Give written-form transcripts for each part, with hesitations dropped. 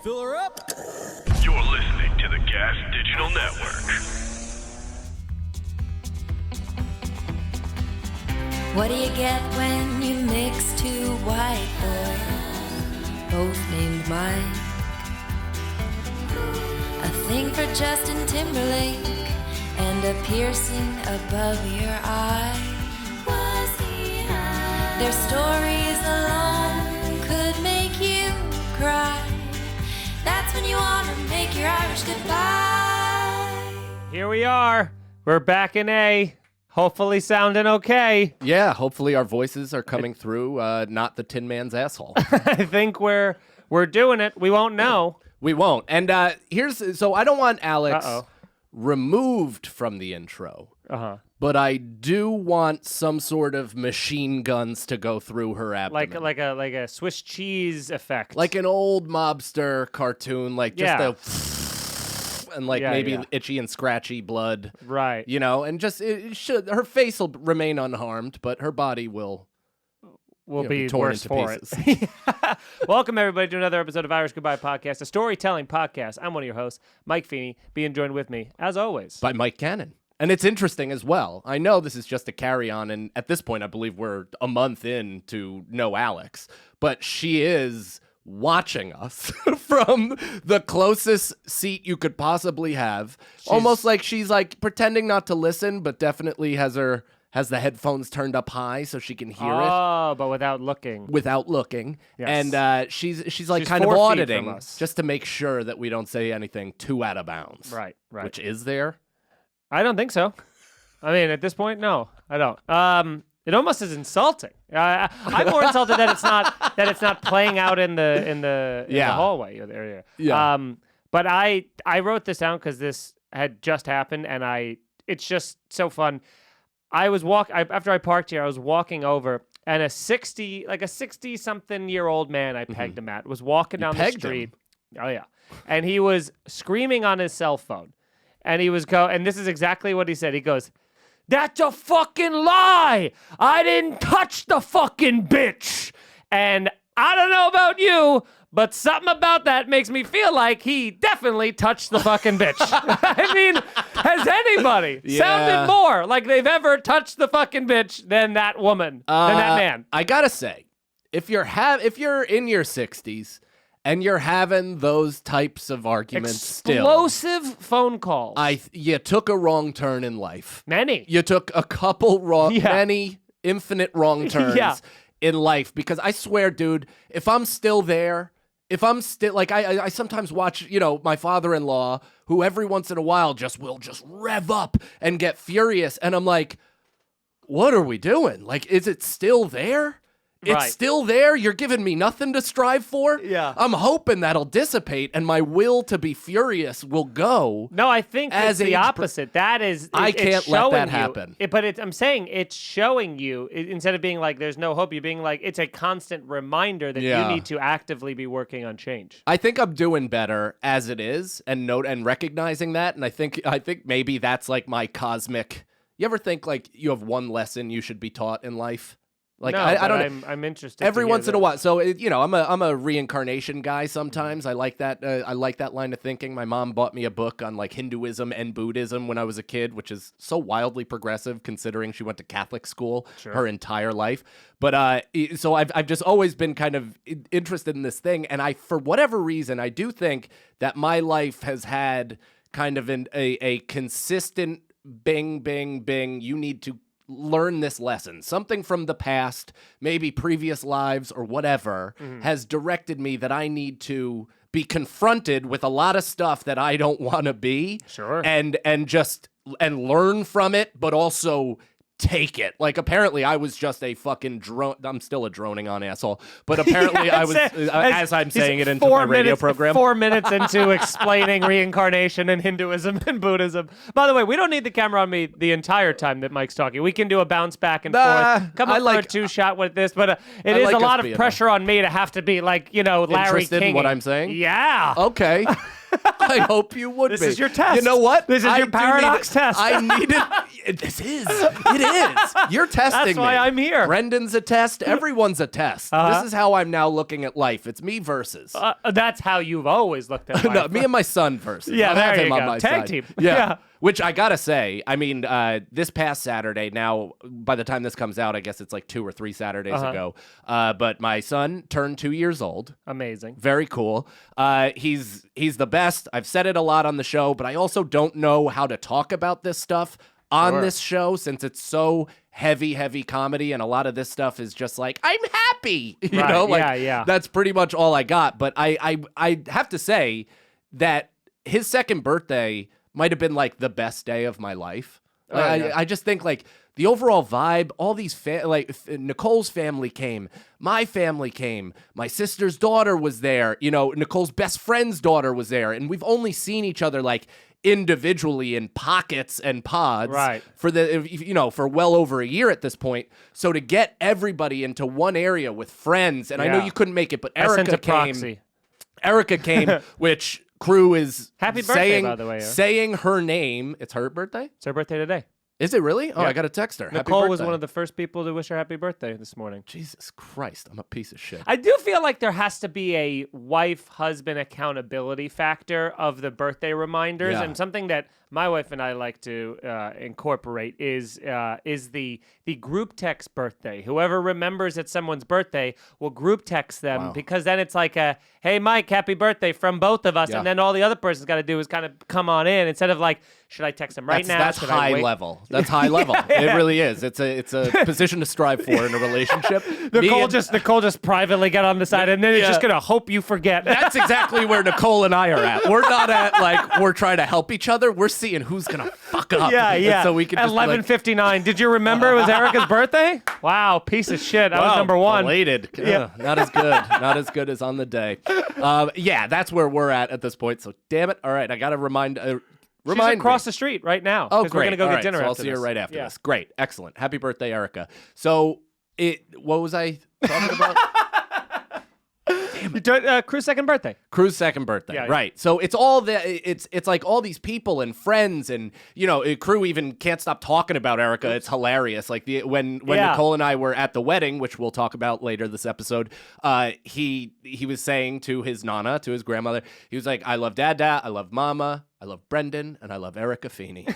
Fill her up. You're listening to the Gas Digital Network. What do you get when you mix two white boys, both named Mike? A thing for Justin Timberlake and a piercing above your eye. Was he high? Their stories alone could make you cry. That's when you want to make your Irish goodbye. Here we are. We're back in A. Hopefully sounding okay. Yeah, hopefully our voices are coming through, not the Tin Man's asshole. I think we're doing it. We won't know. We won't. And so I don't want Alex removed from the intro. But I do want some sort of machine guns to go through her abdomen. Like a Swiss cheese effect. Like an old mobster cartoon, like just and maybe itchy and scratchy blood. Right. You know, and just her face will remain unharmed, but her body will be torn worse into for pieces. it. Welcome, everybody, to another episode of Irish Goodbye Podcast, a storytelling podcast. I'm one of your hosts, Mike Feeney, being joined with me, as always, by Mike Cannon. And it's interesting as well. I know this is just a carry-on, and at this point, I believe we're a month in to know Alex, but she is watching us from the closest seat you could possibly have. Almost like she's like pretending not to listen, but definitely has the headphones turned up high so she can hear it. Oh, but without looking. Yes. And she's like kind of auditing just to make sure that we don't say anything too out of bounds. Right. Which is there? I don't think so. I mean, at this point, no, I don't. It almost is insulting. I'm more insulted that it's not playing out in the hallway or the area. Yeah. But I wrote this down because this had just happened, and it's just so fun. I was after I parked here. I was walking over, and a 60-something-year-old man, I pegged him at, was walking down the street. Oh yeah, and he was screaming on his cell phone, and he was and this is exactly what he said. He goes, "That's a fucking lie! I didn't touch the fucking bitch!" And I don't know about you, but something about that makes me feel like he definitely touched the fucking bitch. I mean, has anybody sounded more like they've ever touched the fucking bitch than that woman, than that man? I gotta say, if you're in your 60s and you're having those types of arguments Explosive phone calls. You took a wrong turn in life. Many. You took a couple many infinite wrong turns in life, because I swear, dude, if I'm still there, like I sometimes watch, my father-in-law, who every once in a while will rev up and get furious, and I'm like, what are we doing? Like, is it still there? It's still there? You're giving me nothing to strive for? Yeah. I'm hoping that'll dissipate and my will to be furious will go. No, I think it's the opposite. That is... I can't let that happen. I'm saying it's showing you, instead of being like, there's no hope, you're being like, it's a constant reminder that you need to actively be working on change. I think I'm doing better as it is, and recognizing that, and I think maybe that's like my cosmic... You ever think like you have one lesson you should be taught in life? Like, no, I don't. I'm interested. Every once in a while, so I'm a reincarnation guy. Sometimes I like that. I like that line of thinking. My mom bought me a book on like Hinduism and Buddhism when I was a kid, which is so wildly progressive considering she went to Catholic school her entire life. But so I've just always been kind of interested in this thing, and for whatever reason, I do think that my life has had kind of a consistent bing, bing, bing. You need to learn this lesson. Something from the past, maybe previous lives or whatever, has directed me that I need to be confronted with a lot of stuff that I don't want to be. Sure. And learn from it, but also take it. Like, apparently I was just a fucking drone. I'm still a droning on asshole, but apparently I was, as I'm saying it into my radio program. 4 minutes into explaining reincarnation and Hinduism and Buddhism. By the way, we don't need the camera on me the entire time that Mike's talking. We can do a bounce back and forth. Come up for a two-shot with this, but it is a lot of pressure on me to have to be like, Larry interested King. In what I'm saying? Yeah. Okay. I hope you would This be. is your test. You know what? This is your paradox test. I needed... This is. It is. You're testing That's why me. I'm here. Brendan's a test. Everyone's a test. This is how I'm now looking at life. It's me versus. That's how you've always looked at life. No, me and my son versus. Yeah, I'll have there him you on go. my Tag side. team. Yeah. Yeah. Which I gotta say, I mean, this past Saturday, now by the time this comes out, I guess it's like 2 or 3 Saturdays ago. But my son turned 2 years old. Amazing. Very cool. He's the best. I've said it a lot on the show, but I also don't know how to talk about this stuff on this show since it's so heavy comedy, and a lot of this stuff is just like, I'm happy. You Right, know, like yeah. that's pretty much all I got. But I have to say that his second birthday might have been like the best day of my life. I just think like the overall vibe, all these Nicole's family came, my family came, my sister's daughter was there, you know, Nicole's best friend's daughter was there, and we've only seen each other like individually in pockets and pods for well over a year at this point. So to get everybody into one area with friends, and I know you couldn't make it, but Erica came. Erica came, which Crew is Happy birthday, saying, by the way. saying her name. It's her birthday? It's her birthday today. Is it really? Oh, Yeah. I got to text her. Nicole Happy was birthday. one of the first people to wish her happy birthday this morning. Jesus Christ, I'm a piece of shit. I do feel like there has to be a wife-husband accountability factor of the birthday reminders, Yeah. and something that my wife and I like to incorporate is the group text birthday. Whoever remembers it's someone's birthday will group text them, because then it's like hey Mike, happy birthday from both of us, Yeah. and then all the other person's got to do is kind of come on in instead of like, should I text him right now? That's Should I high wait? level. That's high level. It really is. It's a position to strive for in a relationship. Nicole just privately get on the side, and then it's just gonna hope you forget. That's exactly where Nicole and I are at. We're not at like we're trying to help each other. We're seeing who's gonna fuck up. Yeah. And so we can At just be like, 11:59. Did you remember it was Erica's birthday? Wow, piece of shit. I was wow, number one. Belated. Yeah. Not as good. Not as good as on the day. Yeah, that's where we're at this point. So damn it. All right, I gotta remind. She's across the street right now. Oh, 'cause great. We're gonna go All get right, dinner. so I'll after see her this. right after Yeah. this. Great, excellent. Happy birthday, Erica. So what was I talking about? Crew's second birthday. Crew's second birthday, Yeah, right? So it's all it's like all these people and friends, and you know, Crew even can't stop talking about Erica. It's hilarious. Like when Nicole and I were at the wedding, which we'll talk about later this episode, he was saying to his nana, to his grandmother, he was like, "I love Dada, I love Mama, I love Brendan, and I love Erica Feeney."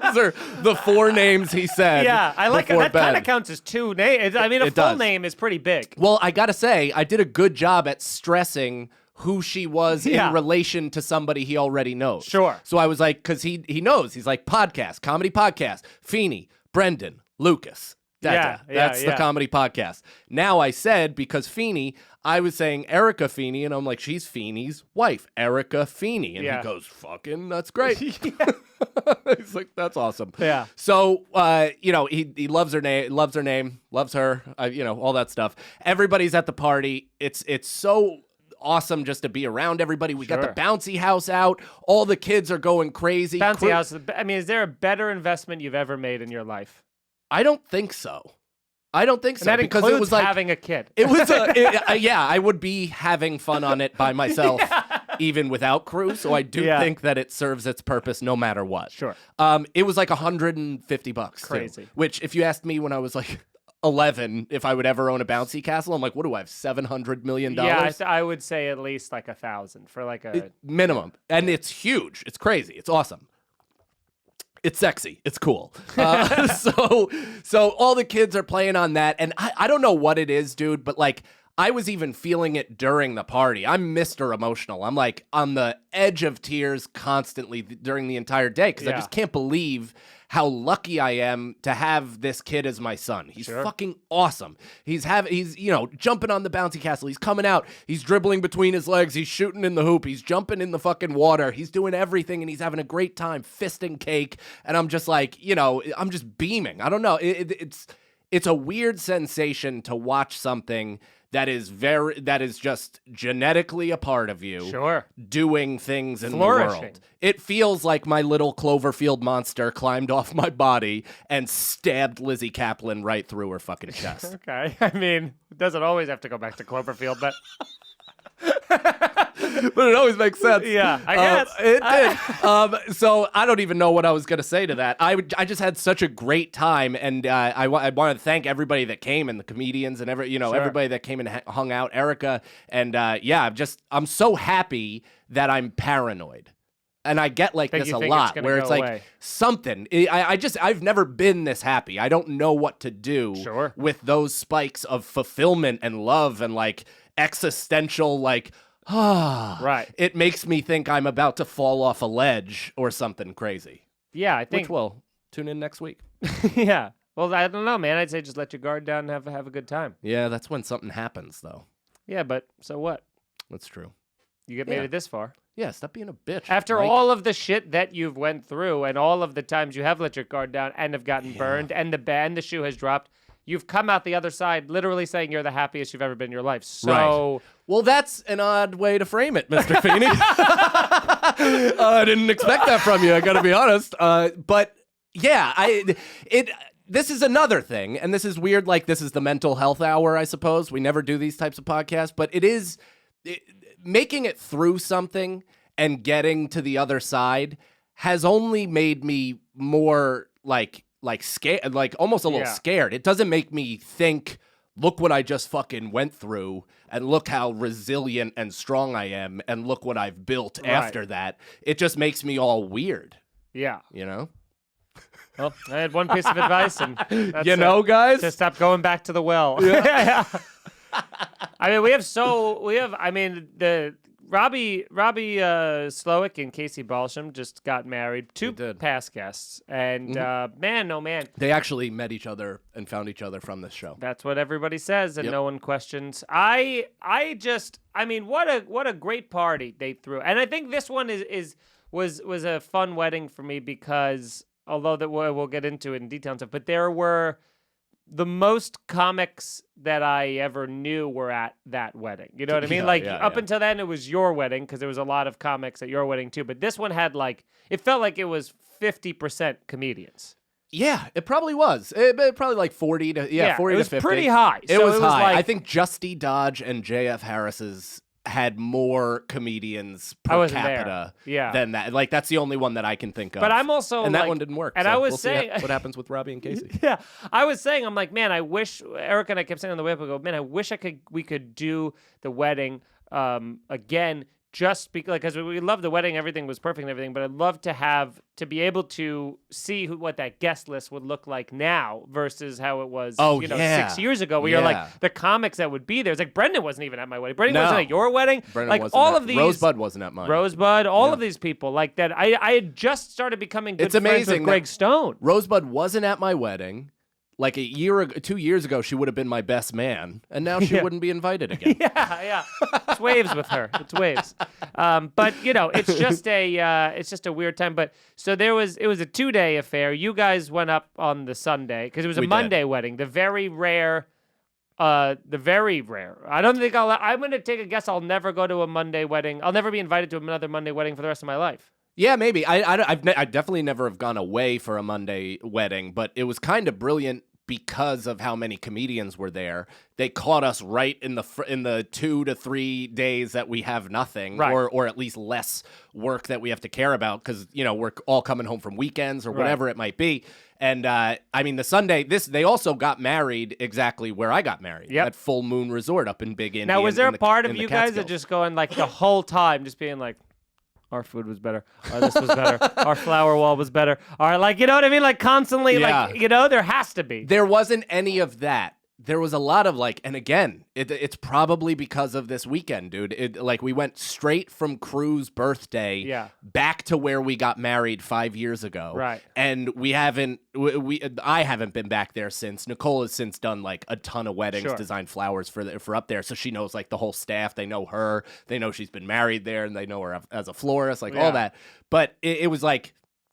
Those are the 4 names he said. Yeah, I like it. before That bed. kind of counts as 2 names. I mean, a It full does. name is pretty big. Well, I gotta say, I did a good job at stressing who she was Yeah. in relation to somebody he already knows. Sure. So I was like, because he knows. He's like, podcast, comedy podcast, Feeney, Brendan, Lucas. That's the comedy podcast. Now I said, because Feeney, I was saying Erica Feeney, and I'm like, she's Feeney's wife, Erica Feeney. And Yeah. he goes, fucking, that's great. He's like, that's awesome. Yeah. So, you know, he loves her name, loves her, you know, all that stuff. Everybody's at the party. It's so awesome just to be around everybody. We got the bouncy house out. All the kids are going crazy. Bouncy house. I mean, is there a better investment you've ever made in your life? I don't think so. And that because includes it was like having a kid. it was yeah, I would be having fun on it by myself even without Crew, so I do think that it serves its purpose no matter what. Sure. It was like $150 too, Crazy. which if you asked me when I was like 11 if I would ever own a bouncy castle, I'm like, what do I have, $700 million? Yeah, I would say at least like 1,000 for like a minimum. And it's huge. It's crazy. It's awesome. It's sexy. It's cool. So all the kids are playing on that. And I don't know what it is, dude, but like I was even feeling it during the party. I'm Mr. Emotional. I'm like on the edge of tears constantly during the entire day because I just can't believe how lucky I am to have this kid as my son. He's fucking awesome. He's you know, jumping on the bouncy castle. He's coming out. He's dribbling between his legs. He's shooting in the hoop. He's jumping in the fucking water. He's doing everything, and he's having a great time fisting cake. And I'm just like, you know, I'm just beaming. I don't know. It's a weird sensation to watch something that is just genetically a part of you, doing things in the world. It feels like my little Cloverfield monster climbed off my body and stabbed Lizzie Kaplan right through her fucking chest. Okay. I mean, it doesn't always have to go back to Cloverfield, but But it always makes sense. Yeah, I guess. It did. So I don't even know what I was going to say to that. I just had such a great time, and I wanted to thank everybody that came, and the comedians, and everybody that came and hung out, Erica, and I'm so happy that I'm paranoid. And I get like this a lot, where it's like something. I've never been this happy. I don't know what to do with those spikes of fulfillment and love and like existential, like, right. It makes me think I'm about to fall off a ledge or something crazy. Yeah, I think. Which will tune in next week. Yeah. Well, I don't know, man. I'd say just let your guard down and have a good time. Yeah, that's when something happens, though. Yeah, but so what? That's true. You made it this far. Yeah, stop being a bitch. After all of the shit that you've went through and all of the times you have let your guard down and have gotten burned and the shoe has dropped, you've come out the other side literally saying you're the happiest you've ever been in your life. So, well, that's an odd way to frame it, Mr. Feeney. I didn't expect that from you, I got to be honest. But yeah, this is another thing, and this is weird. Like, this is the mental health hour, I suppose. We never do these types of podcasts, but it is... making it through something and getting to the other side has only made me more like scared, like almost a little scared. It doesn't make me think, look what I just fucking went through and look how resilient and strong I am and look what I've built after that. It just makes me all weird. Yeah. You know? Well, I had one piece of advice, and that's guys? To stop going back to the well. Yeah. I mean, the Robbie Slowick and Casey Balsham just got married. Two past guests, and man, oh man, they actually met each other and found each other from this show. That's what everybody says, and no one questions. What a great party they threw, and I think this one was a fun wedding for me because although that we'll get into it in detail and stuff, but there were. The most comics that I ever knew were at that wedding. You know what I mean? Up until then, it was your wedding because there was a lot of comics at your wedding too. But this one had it felt like it was 50% comedians. Yeah, it probably was. It probably like 40 to 40 to 50. It was pretty high. It was high. I think Justy Dodge and JF Harris's had more comedians per capita than that. Like, that's the only one that I can think of. But I'm also and that one didn't work. And so I was we'll saying see what happens with Robbie and Casey. Yeah, I was saying, I'm like, man, I wish Eric and I kept saying on the way up, I go, man, I wish we could do the wedding again. Just because we loved the wedding, everything was perfect and everything, but I'd love to be able to see what that guest list would look like now versus how it was 6 years ago, where you're like, the comics that would be there. It's like Brendan wasn't even at my wedding. Brendan wasn't at your wedding. Brendan wasn't all of these. Rosebud wasn't at mine. Rosebud, all of these people like that. I had just started becoming good friends with Greg Stone. Rosebud wasn't at my wedding. Like 2 years ago, she would have been my best man, and now she wouldn't be invited again. Yeah. It's waves with her. It's waves. But it's just a weird time. But so it was a 2-day affair. You guys went up on the Sunday because it was a Monday wedding. The very rare. I don't think I'm going to take a guess. I'll never go to a Monday wedding. I'll never be invited to another Monday wedding for the rest of my life. Yeah, maybe. I definitely never have gone away for a Monday wedding, but it was kind of brilliant because of how many comedians were there. They caught us right in the 2 to 3 days that we have nothing, or at least less work that we have to care about because we're all coming home from weekends or whatever it might be. And the Sunday, they also got married exactly where I got married at Full Moon Resort up in Big Indy. Now, was there a part of you guys that just going like the whole time, just being like, our food was better. This was better. Our flower wall was better. You know what I mean? Like constantly, there has to be. There wasn't any of that. There was a lot of and again, it's probably because of this weekend, dude. We went straight from Crew's birthday back to where we got married 5 years ago. Right. And I haven't been back there since. Nicole has since done a ton of weddings, designed flowers for up there. So she knows the whole staff. They know her. They know she's been married there and they know her as a florist, all that. But it was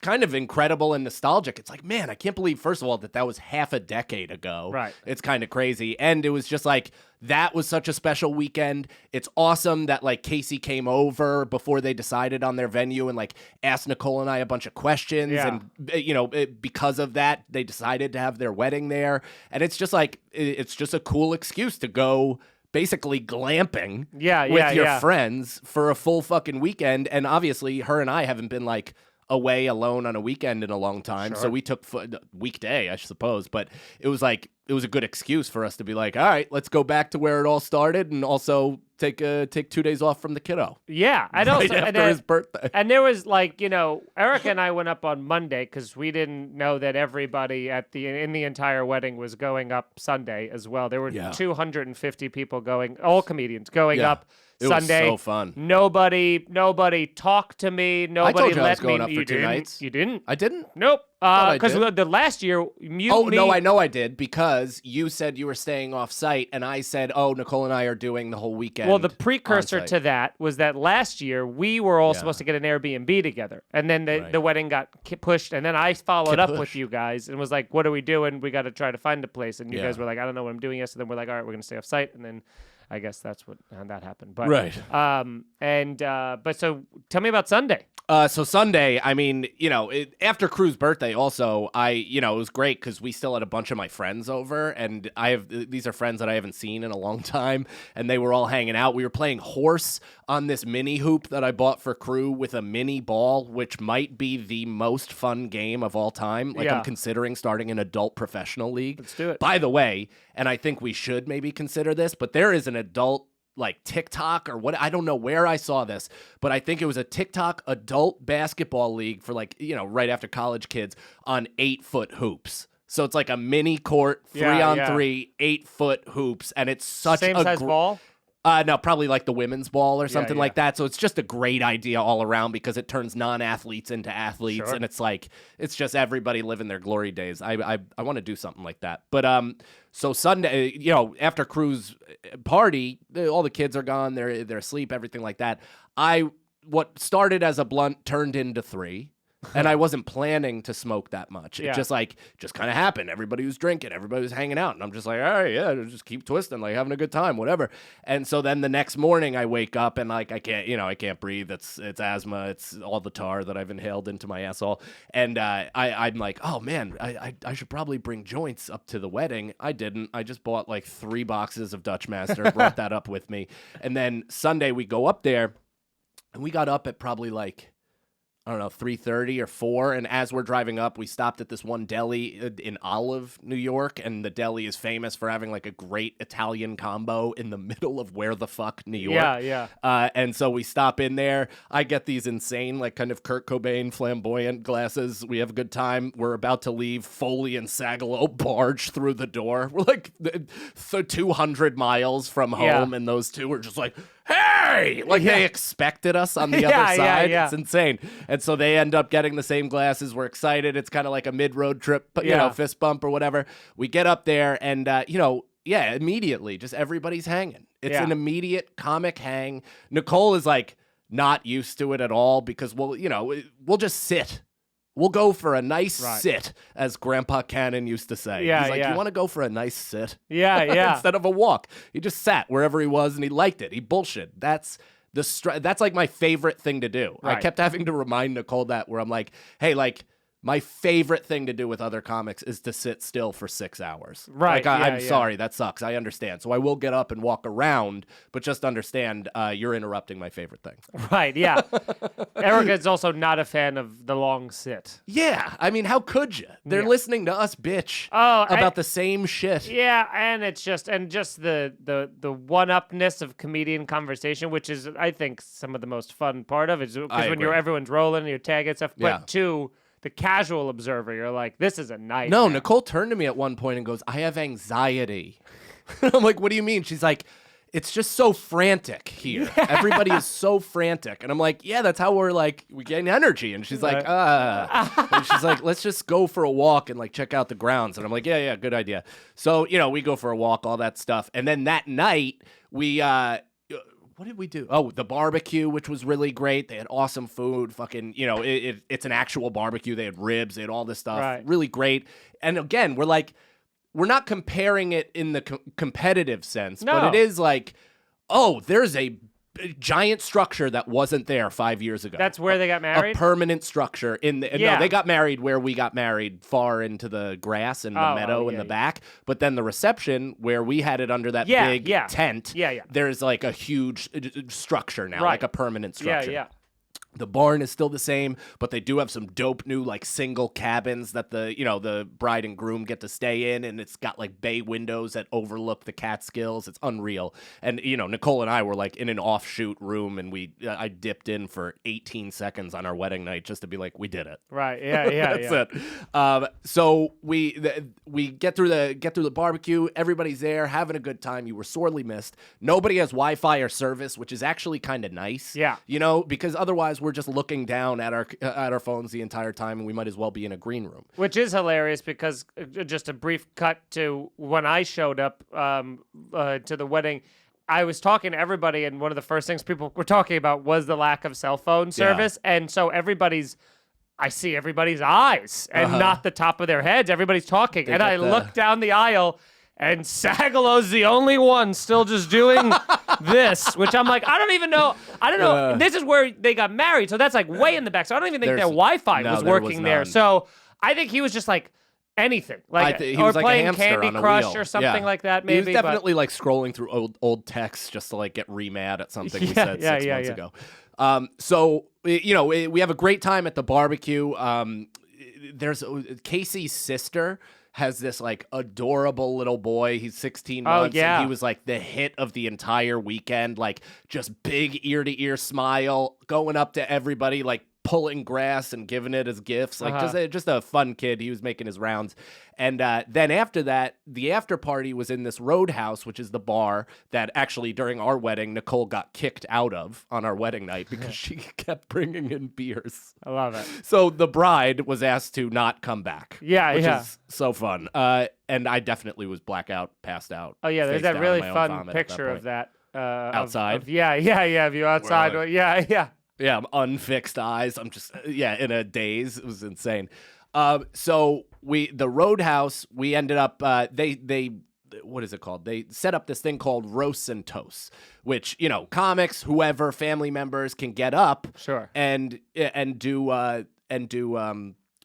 kind of incredible and nostalgic. It's like, man, I can't believe, first of all, that was half a decade ago. Right. It's kind of crazy. And it was just that was such a special weekend. It's awesome that Casey came over before they decided on their venue and asked Nicole and I a bunch of questions. Yeah. And, because of that, they decided to have their wedding there. And it's just it's just a cool excuse to go basically glamping Yeah, with yeah, your yeah. friends for a full fucking weekend. And obviously, her and I haven't been like away alone on a weekend in a long time. So we took weekday, I suppose. But it was like, it was a good excuse for us to be like, all right, let's go back to where it all started and also take 2 days off from the kiddo. Yeah. I Right also, after his birthday. And there was like, Erica and I went up on Monday because we didn't know that everybody in the entire wedding was going up Sunday as well. There were 250 people going, all comedians going up It Sunday. was so fun. Nobody talked to me. Nobody I told you let I was going me. up You for 2 didn't. nights. You didn't? I didn't? Nope. I Because did. the last year, No, I know I did because you said you were staying off site, and I said, "Oh, Nicole and I are doing the whole weekend." Well, the precursor on-site. to that was that last year we were all supposed to get an Airbnb together, and then the wedding got pushed, and then I followed up with you guys and was like, "What are we doing? We got to try to find a place." And you guys were like, "I don't know what I'm doing yet." So then we're like, "All right, we're gonna stay off site," and then I guess that's how that happened. But but so tell me about Sunday. So Sunday, I mean, after Crew's birthday, also, it was great because we still had a bunch of my friends over, and these are friends that I haven't seen in a long time, and they were all hanging out. We were playing horse on this mini hoop that I bought for Crew with a mini ball, which might be the most fun game of all time. Like, I'm considering starting an adult professional league. Let's do it. By the way, and I think we should maybe consider this, but there is an adult like TikTok or what, I don't know where I saw this, but I think it was a TikTok adult basketball league for like, right after college kids on 8-foot hoops. So it's like a mini court, 3-on-3, 8-foot hoops, and it's such Same size ball? No, probably like the women's ball or something like that. So it's just a great idea all around because it turns non-athletes into athletes, and it's like it's just everybody living their glory days. I want to do something like that. But so Sunday, after Crew's party, all the kids are gone. They're asleep, everything like that. What started as a blunt turned into 3. And I wasn't planning to smoke that much. It just kind of happened. Everybody was drinking. Everybody was hanging out. And I'm just like, all right, just keep twisting, like having a good time, whatever. And so then the next morning I wake up and like, I can't breathe. It's asthma. It's all the tar that I've inhaled into my asshole. And I'm like, oh man, I should probably bring joints up to the wedding. I didn't. I just bought like 3 boxes of Dutch Master, brought that up with me. And then Sunday we go up there and we got up at probably like, I don't know, 3:30 or 4, and as we're driving up, we stopped at this one deli in Olive, New York, and the deli is famous for having like a great Italian combo in the middle of where the fuck, New York. Yeah. And so we stop in there. I get these insane, like kind of Kurt Cobain flamboyant glasses. We have a good time. We're about to leave. Foley and Sagalow barge through the door. We're like 200 miles from home, and those two are just like, hey! Like they expected us on the other side. Yeah. It's insane. And so they end up getting the same glasses. We're excited. It's kind of like a mid-road trip, but fist bump or whatever. We get up there and, immediately just everybody's hanging. It's an immediate comic hang. Nicole is like not used to it at all because we'll just sit. We'll go for a nice sit, as Grandpa Cannon used to say. Yeah, He's like, you want to go for a nice sit? Yeah. Instead of a walk. He just sat wherever he was and he liked it. He bullshit. That's like my favorite thing to do. Right. I kept having to remind Nicole that, where I'm like, hey, like, my favorite thing to do with other comics is to sit still for 6 hours. Right. Like, I'm sorry, that sucks. I understand. So I will get up and walk around, but just understand you're interrupting my favorite thing. Right, yeah. Erica's also not a fan of the long sit. Yeah. I mean, how could you? They're listening to us bitch about the same shit. Yeah, and it's just the one-upness of comedian conversation, which is, I think, some of the most fun part of it. Because when everyone's rolling and you're tagging stuff, but two, the casual observer, you're like, this is a nightmare. No, Nicole turned to me at one point and goes, I have anxiety. I'm like, what do you mean? She's like, it's just so frantic here. Everybody is so frantic. And I'm like, yeah, that's how we gain energy. And she's like, And she's like, let's just go for a walk and like check out the grounds. And I'm like, yeah, good idea. So, we go for a walk, all that stuff. And then that night, we, what did we do? Oh, the barbecue, which was really great. They had awesome food. Fucking, it's an actual barbecue. They had ribs. They had all this stuff. Right. Really great. And again, we're not comparing it in the competitive sense, but it is like, oh, there's a giant structure that wasn't there 5 years ago. That's where they got married? A permanent structure. No, they got married where we got married, far into the grass and the meadow in the back. But then the reception, where we had it under that big tent, there's like a huge structure now, like a permanent structure. Yeah. The barn is still the same, but they do have some dope new like single cabins that the bride and groom get to stay in, and it's got like bay windows that overlook the Catskills. It's unreal. And Nicole and I were like in an offshoot room, and I dipped in for 18 seconds on our wedding night just to be like, we did it. Right. Yeah. That's it. So we get through the barbecue. Everybody's there having a good time. You were sorely missed. Nobody has Wi-Fi or service, which is actually kind of nice. Yeah. Because otherwise we're just looking down at our phones the entire time, and we might as well be in a green room. Which is hilarious because just a brief cut to when I showed up to the wedding, I was talking to everybody, and one of the first things people were talking about was the lack of cell phone service. Yeah. And so I see everybody's eyes and not the top of their heads. Everybody's talking. And I look down the aisle, and Sagalow's the only one still just doing this, which I'm like, I don't know. This is where they got married, so that's like way in the back. So I don't even think their Wi-Fi was working there. So I think he was just like anything, like he or was like playing a hamster Candy on a Crush wheel. or something like that. Maybe he was definitely like scrolling through old texts just to like get mad at something we said 6 months ago. So we have a great time at the barbecue. There's Casey's sister has this like adorable little boy. He's 16 months. And he was like the hit of the entire weekend. Like just big ear to ear smile, going up to everybody, like pulling grass and giving it as gifts. Like just a fun kid. He was making his rounds. And then after that, the after party was in this Roadhouse, which is the bar that actually during our wedding, Nicole got kicked out of on our wedding night because she kept bringing in beers. I love it. So the bride was asked to not come back. Yeah, which is so fun. And I definited was blackout, passed out. Oh yeah, there's that really fun picture of that. Outside? Of you outside. Like, yeah. Yeah, I'm unfixed eyes. I'm just, in a daze. It was insane. So the Roadhouse, we ended up, they what is it called? They set up this thing called Roasts and Toasts, which, comics, whoever, family members can get up. Sure. And do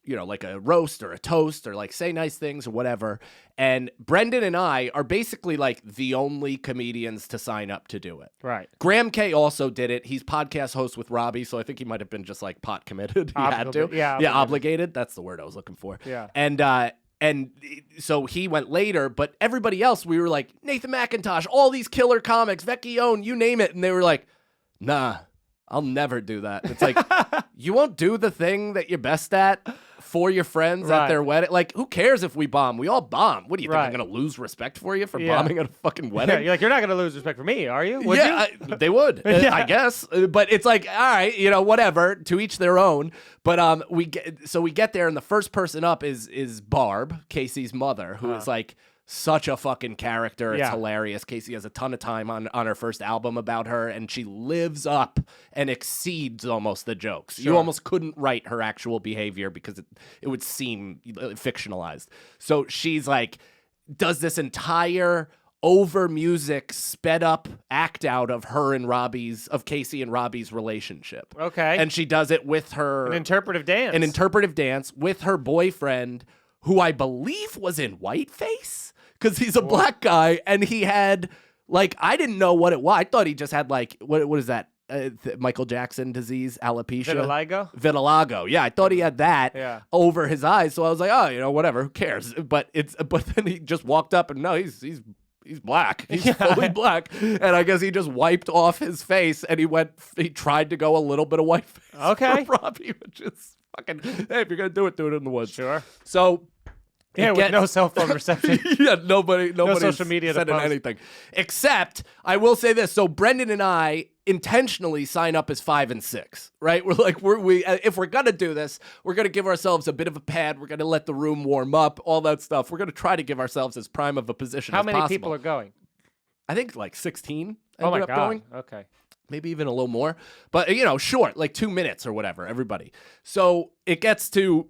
like a roast or a toast or like say nice things or whatever. And Brendan and I are basically like the only comedians to sign up to do it. Right. Graham K also did it. He's podcast host with Robbie, so I think he might have been just like pot committed. He had to. Yeah, obligated. That's the word I was looking for. Yeah. And so he went later, but everybody else, we were like, Nathan McIntosh, all these killer comics, Vecchione, you name it. And they were like, nah, I'll never do that. It's like, you won't do the thing that you're best at for your friends at their wedding. Like, who cares if we bomb? We all bomb. What do you think? I'm going to lose respect for you for bombing at a fucking wedding? Yeah, you're like, you're not going to lose respect for me, are you? Would you? They would, I guess. But it's like, all right, whatever, to each their own. But we get there, and the first person up is Barb, Casey's mother, who is like such a fucking character. It's hilarious. Casey has a ton of time on her first album about her, and she lives up and exceeds almost the jokes. Sure. You almost couldn't write her actual behavior because it would seem fictionalized. So she's like, does this entire over music sped up act out of Casey and Robbie's relationship. Okay. And she does it with an interpretive dance with her boyfriend, who I believe was in whiteface, because he's a black guy, and he had, like, I didn't know what it was. I thought he just had, like, what is that? Michael Jackson disease, alopecia. Vitiligo. Yeah, I thought he had that over his eyes. So I was like, oh, whatever, who cares? But then he just walked up, and no, he's black. He's fully black. And I guess he just wiped off his face, and he tried to go a little bit of whiteface. Okay. For Robbie, which is fucking, hey, if you're going to do it in the woods. Sure. So, with no cell phone reception. Nobody no social media sending anything. Except, I will say this. So Brendan and I intentionally sign up as 5 and 6, right? We're like, if we're going to do this, we're going to give ourselves a bit of a pad. We're going to let the room warm up, all that stuff. We're going to try to give ourselves as prime of a position as possible. How many people are going? I think like 16 ended up going. Okay. Maybe even a little more, but short, like 2 minutes or whatever, everybody. So it gets to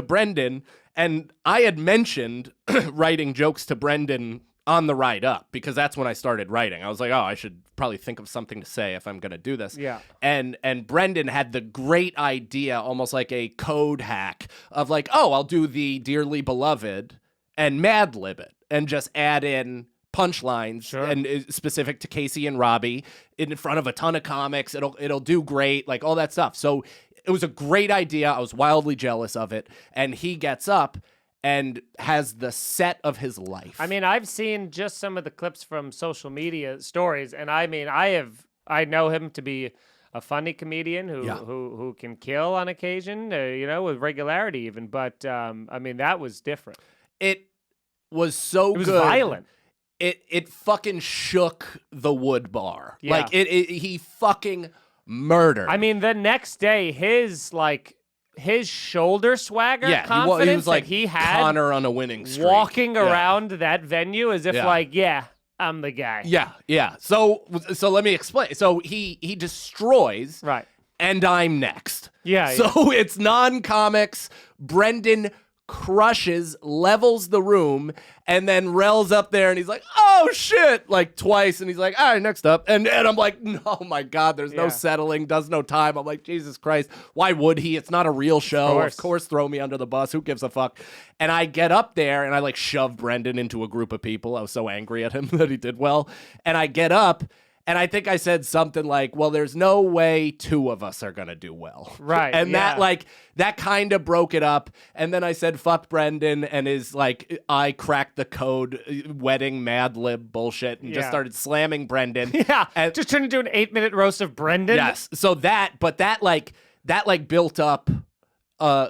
Brendan, and I had mentioned writing jokes to Brendan on the ride up because that's when I started writing. I was like, oh, I should probably think of something to say if I'm going to do this. Yeah. And Brendan had the great idea, almost like a code hack of like, oh, I'll do the Dearly Beloved and Mad Lib it and just add in punchlines and specific to Casey and Robbie in front of a ton of comics. It'll do great, like all that stuff. So it was a great idea. I was wildly jealous of it. And he gets up and has the set of his life. I mean, I've seen just some of the clips from social media stories, and I mean, I know him to be a funny comedian who can kill on occasion, with regularity even. But I mean, that was different. It was so good. It was violent. It fucking shook the Wood Bar. Yeah. Like he fucking murdered. I mean, the next day, his shoulder swagger, confidence he was like he had Connor on a winning streak. Walking around that venue as if I'm the guy. Yeah. So let me explain. So he destroys. Right. And I'm next. Yeah. So it's non-comics. Brendan crushes, levels the room, and then Rel's up there and he's like, oh shit, like twice, and he's like, all right, next up. And I'm like, oh my God, there's no settling, does no time. I'm like, Jesus Christ, why would he? It's not a real show. Of course, throw me under the bus. Who gives a fuck? And I get up there and I like shove Brendan into a group of people. I was so angry at him that he did well. And I get up and I think I said something like, well, there's no way two of us are going to do well. Right. And that kind of broke it up. And then I said, fuck Brendan and his like, I cracked the code wedding Mad Lib bullshit and just started slamming Brendan. Yeah. And just turned into an 8-minute roast of Brendan. Yes. So that built up.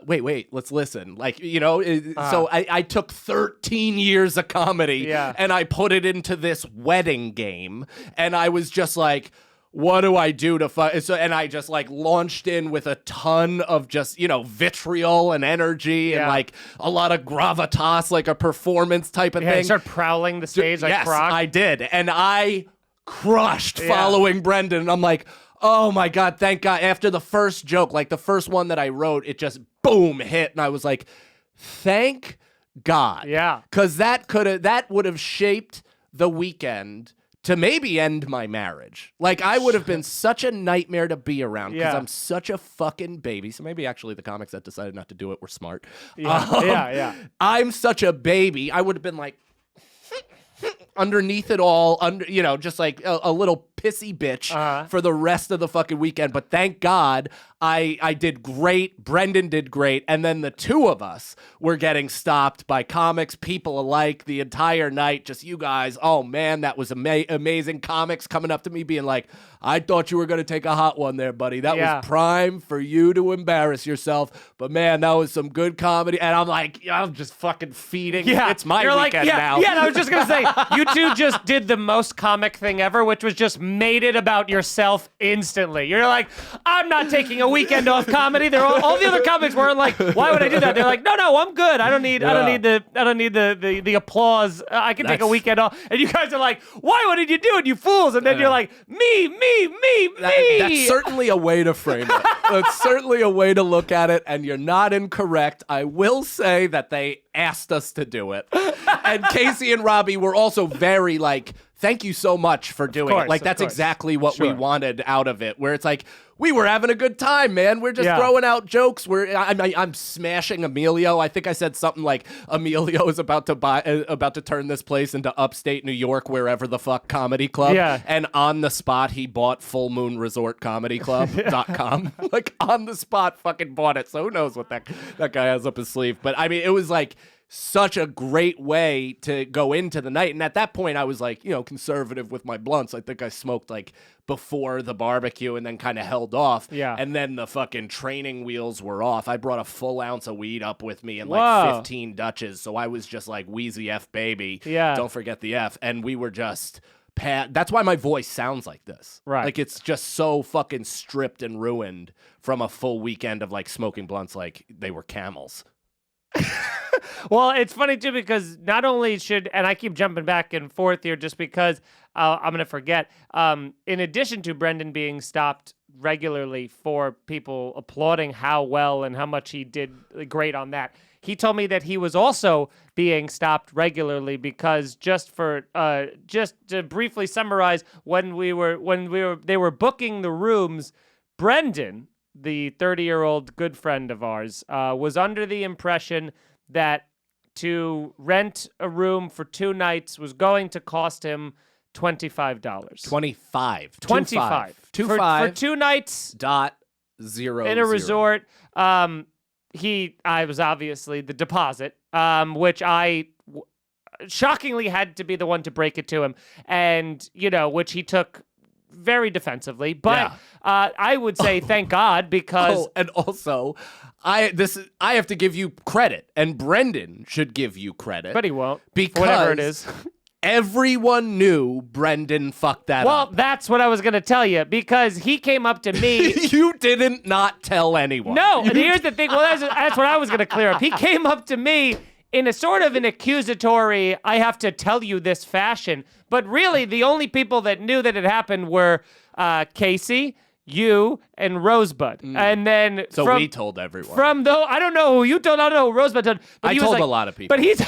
Wait, let's listen. So I took 13 years of comedy and I put it into this wedding game and I was just like, what do I do to fight? So, and I just like launched in with a ton of just, vitriol and energy and like a lot of gravitas, like a performance type of thing. You start prowling the stage like yes, Croc. I did. And I crushed following Brendan. And I'm like, oh my God, thank God. After the first joke, like the first one that I wrote, it just boom hit. And I was like, thank God. Yeah. Because that would have shaped the weekend to maybe end my marriage. Like I would have been such a nightmare to be around because I'm such a fucking baby. So maybe actually the comics that decided not to do it were smart. Yeah. I'm such a baby. I would have been like, underneath it all, just like a little pissy bitch for the rest of the fucking weekend. But thank God I did great. Brendan did great. And then the two of us were getting stopped by comics, people alike, the entire night. Just you guys. Oh, man, that was amazing. Comics coming up to me being like, I thought you were going to take a hot one there, buddy. That was prime for you to embarrass yourself. But, man, that was some good comedy. And I'm like, I'm just fucking feeding. Yeah. It's my You're weekend now. Yeah, and I was just going to say, you two just did the most comic thing ever, which was just made it about yourself instantly. You're like, I'm not taking a weekend off comedy. All the other comics weren't like, why would I do that? They're like, no, I'm good. I don't need the applause. I can take a weekend off. And you guys are like, why wouldn't you do it, you fools? And then you're like, me. That's certainly a way to frame it. That's certainly a way to look at it, and you're not incorrect. I will say that they asked us to do it. And Casey and Robbie were also very like, thank you so much for doing it. Like, that's exactly what we wanted out of it, where it's like, we were having a good time, man. We're just throwing out jokes. I'm smashing Emilio. I think I said something like Emilio is about to turn this place into upstate New York, wherever the fuck comedy club. Yeah. And on the spot, he bought Full Moon Resort Comedy Club.com. Like on the spot, fucking bought it. So who knows what that guy has up his sleeve? But I mean, it was like such a great way to go into the night. And at that point, I was like, conservative with my blunts. I think I smoked like before the barbecue and then kind of held off. Yeah. And then the fucking training wheels were off. I brought a full ounce of weed up with me and Whoa. like 15 Dutches. So I was just like Wheezy F baby. Yeah. Don't forget the F. And we were just that's why my voice sounds like this. Right. Like it's just so fucking stripped and ruined from a full weekend of like smoking blunts like they were Camels. Well, it's funny, too, because not only and I keep jumping back and forth here just because I'm going to forget, in addition to Brendan being stopped regularly for people applauding how well and how much he did great on that, he told me that he was also being stopped regularly because just to briefly summarize, they were booking the rooms, Brendan, the 30-year-old good friend of ours, was under the impression that to rent a room for 2 nights was going to cost him $25. 25. For 2 nights .0 in a resort. I was obviously the deposit, which I shockingly had to be the one to break it to him, and which he took very defensively. But I would say thank God, because and also I have to give you credit, and Brendan should give you credit, but he won't, because whatever it is. Everyone knew Brendan fucked that up. Well, that's what I was going to tell you, because he came up to me. You didn't not tell anyone. No, and here's the thing. Well, that's what I was going to clear up. He came up to me in a sort of an accusatory, I have to tell you this fashion. But really, the only people that knew that it happened were Casey, you, and Rosebud. And then we told everyone. I don't know who you told. I don't know who Rosebud told. But I told a lot of people. But he's.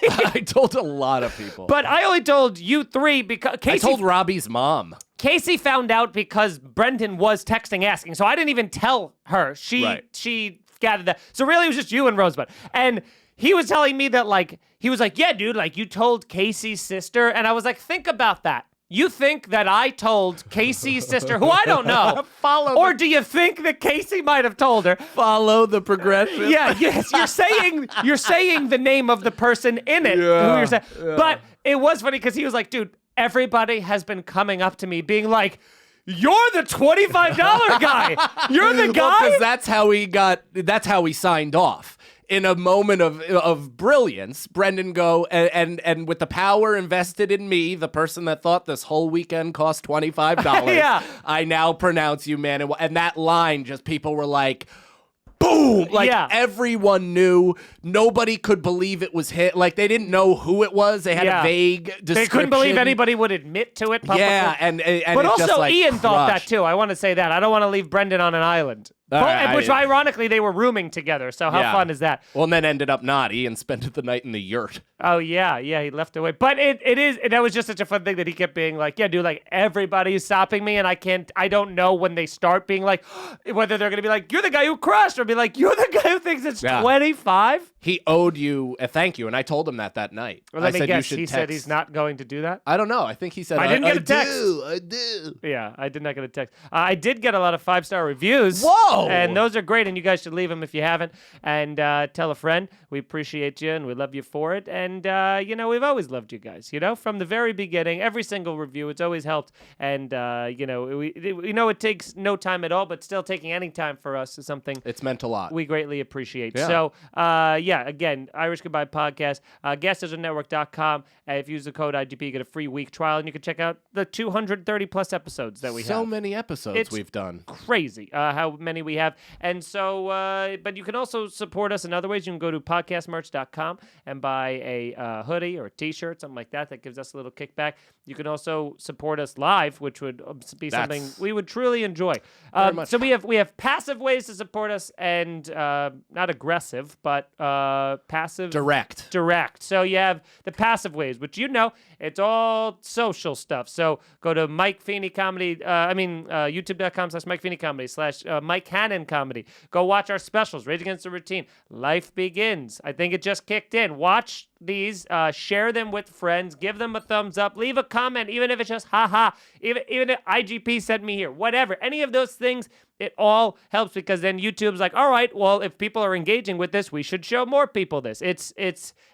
I told a lot of people. But I only told you 3 because Casey. I told Robbie's mom. Casey found out because Brendan was texting asking, so I didn't even tell her. She gathered that. So really, it was just you and Rosebud. And he was telling me that, he was like, yeah, dude, you told Casey's sister. And I was like, think about that. You think that I told Casey's sister, who I don't know, or do you think that Casey might have told her? Follow the progression. Yeah, yes, you're saying the name of the person in it. Yeah, who you're saying. Yeah. But it was funny because he was like, dude, everybody has been coming up to me being like, you're the $25 guy. You're the guy. Because that's how he signed off. In a moment of brilliance, Brendan and with the power invested in me, the person that thought this whole weekend cost $25, yeah. I now pronounce you man. And that line, just people were like, boom! Everyone knew. Nobody could believe it was him. They didn't know who it was. They had a vague description. They couldn't believe anybody would admit to it publicly. Yeah, and but it also just, Ian thought that crushed. too. I want to say that. I don't want to leave Brendan on an island. Which ironically, they were rooming together. So how fun is that? Well, and then ended up not. Ian spent the night in the yurt. Oh, yeah, he left away. But that was just such a fun thing that he kept being like, yeah, dude, everybody's stopping me, and I don't know when they start being like, whether they're going to be like, you're the guy who crushed, or be like, you're the guy who thinks it's 25? He owed you a thank you, and I told him that night. Well, let me guess, he said he's not going to do that? I don't know. I think he said, I didn't get a text. I do. Yeah, I did not get a text. I did get a lot of 5-star reviews. Whoa! And those are great, and you guys should leave them if you haven't. And tell a friend. We appreciate you, and we love you for it. And, we've always loved you guys, from the very beginning. Every single review, it's always helped. And, we know it takes no time at all, but still taking any time for us is something it's meant a lot. We greatly appreciate. Yeah. So, again, Irish Goodbye Podcast, GasDigitalNetwork.com. If you use the code IGP, you get a free week trial, and you can check out the 230-plus episodes that we have. So many episodes we've done. Crazy how many we have. And so, but you can also support us in other ways. You can go to podcastmerch.com and buy a hoodie or a t-shirt, something like that. That gives us a little kickback. You can also support us live, which would be something we would truly enjoy. So we have passive ways to support us, and not aggressive, but passive. Direct. So you have the passive ways, which it's all social stuff. So go to Mike Feeney Comedy, YouTube.com/Mike Feeney Comedy /Mike Hannon Comedy. Go watch our specials, Rage Against the Routine, Life Begins. I think it just kicked in. Watch these, share them with friends, give them a thumbs up, leave a comment, even if it's just haha, even if IGP sent me here, whatever, any of those things, it all helps, because then YouTube's like, all right, well, if people are engaging with this, we should show more people this. It's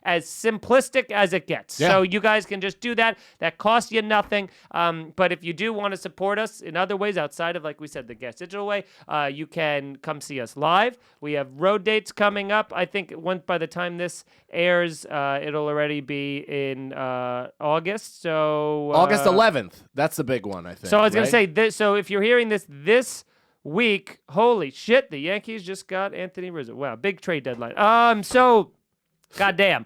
as simplistic as it gets. Yeah. So you guys can just do that. That costs you nothing. But if you do want to support us in other ways outside of, like we said, the Gas Digital way, you can come see us live. We have road dates coming up. I think by the time this airs, it'll already be in August. So August 11th. That's the big one, I think. So I was going to say this. So if you're hearing this week, holy shit, the Yankees just got Anthony Rizzo. Wow, big trade deadline. So goddamn.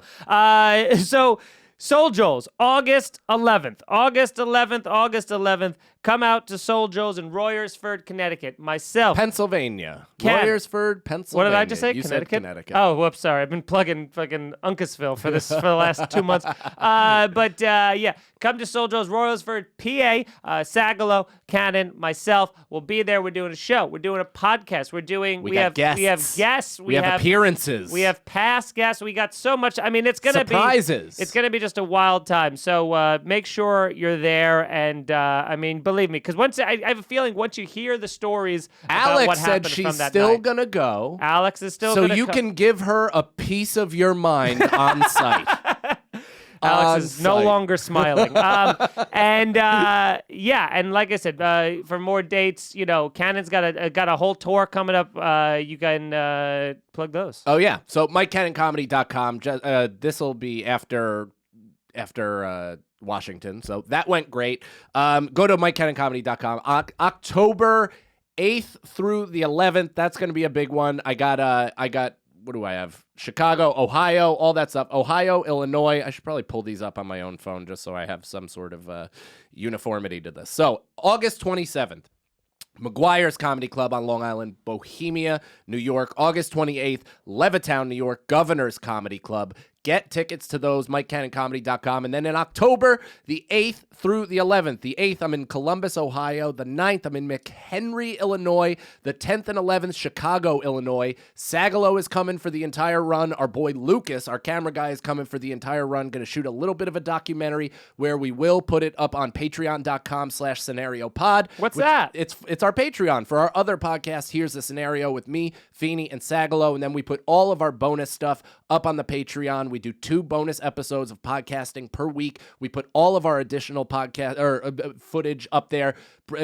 So Soul Joel's, August 11th. August 11th. Come out to Soul Joel's in Royersford, Connecticut. Myself. Pennsylvania. Ken. Royersford, Pennsylvania. What did I just say? You Connecticut? said Connecticut. Oh, whoops, sorry. I've been plugging fucking Uncasville for the last 2 months. Yeah, come to Soul Joel's, Royersford, PA. Sagalow, Cannon, myself will be there. We're doing a show. We're doing a podcast. We have guests. We have guests. We have appearances. We have past guests. We got so much. I mean, it's gonna surprises. It's gonna be just a wild time. So make sure you're there. And I mean, believe me, because I have a feeling once you hear the stories about what happened said from she's that still night, gonna go. Alex is still so gonna you can give her a piece of your mind on site. Alex is no longer smiling. And like I said, for more dates, Cannon's got a whole tour coming up. You can plug those. Oh yeah. So MikeCannonComedy.com. This will be after Washington. So that went great. Go to MikeCannonComedy.com. October 8th through the 11th. That's going to be a big one. I got what do I have? Chicago, Ohio, all that stuff. Ohio, Illinois. I should probably pull these up on my own phone just so I have some sort of uniformity to this. So August 27th. McGuire's Comedy Club on Long Island, Bohemia, New York. August 28th, Levittown, New York, Governor's Comedy Club. Get tickets to those, MikeCannonComedy.com. And then in October, the 8th through the 11th. The 8th, I'm in Columbus, Ohio. The 9th, I'm in McHenry, Illinois. The 10th and 11th, Chicago, Illinois. Sagalow is coming for the entire run. Our boy Lucas, our camera guy, is coming for the entire run. Going to shoot a little bit of a documentary where we will put it up on patreon.com/scenariopod. What's that? It's our Patreon. For our other podcast, Here's the Scenario with me, Feeney, and Sagalow. And then we put all of our bonus stuff up on the Patreon. We do 2 bonus episodes of podcasting per week. We put all of our additional podcast footage up there.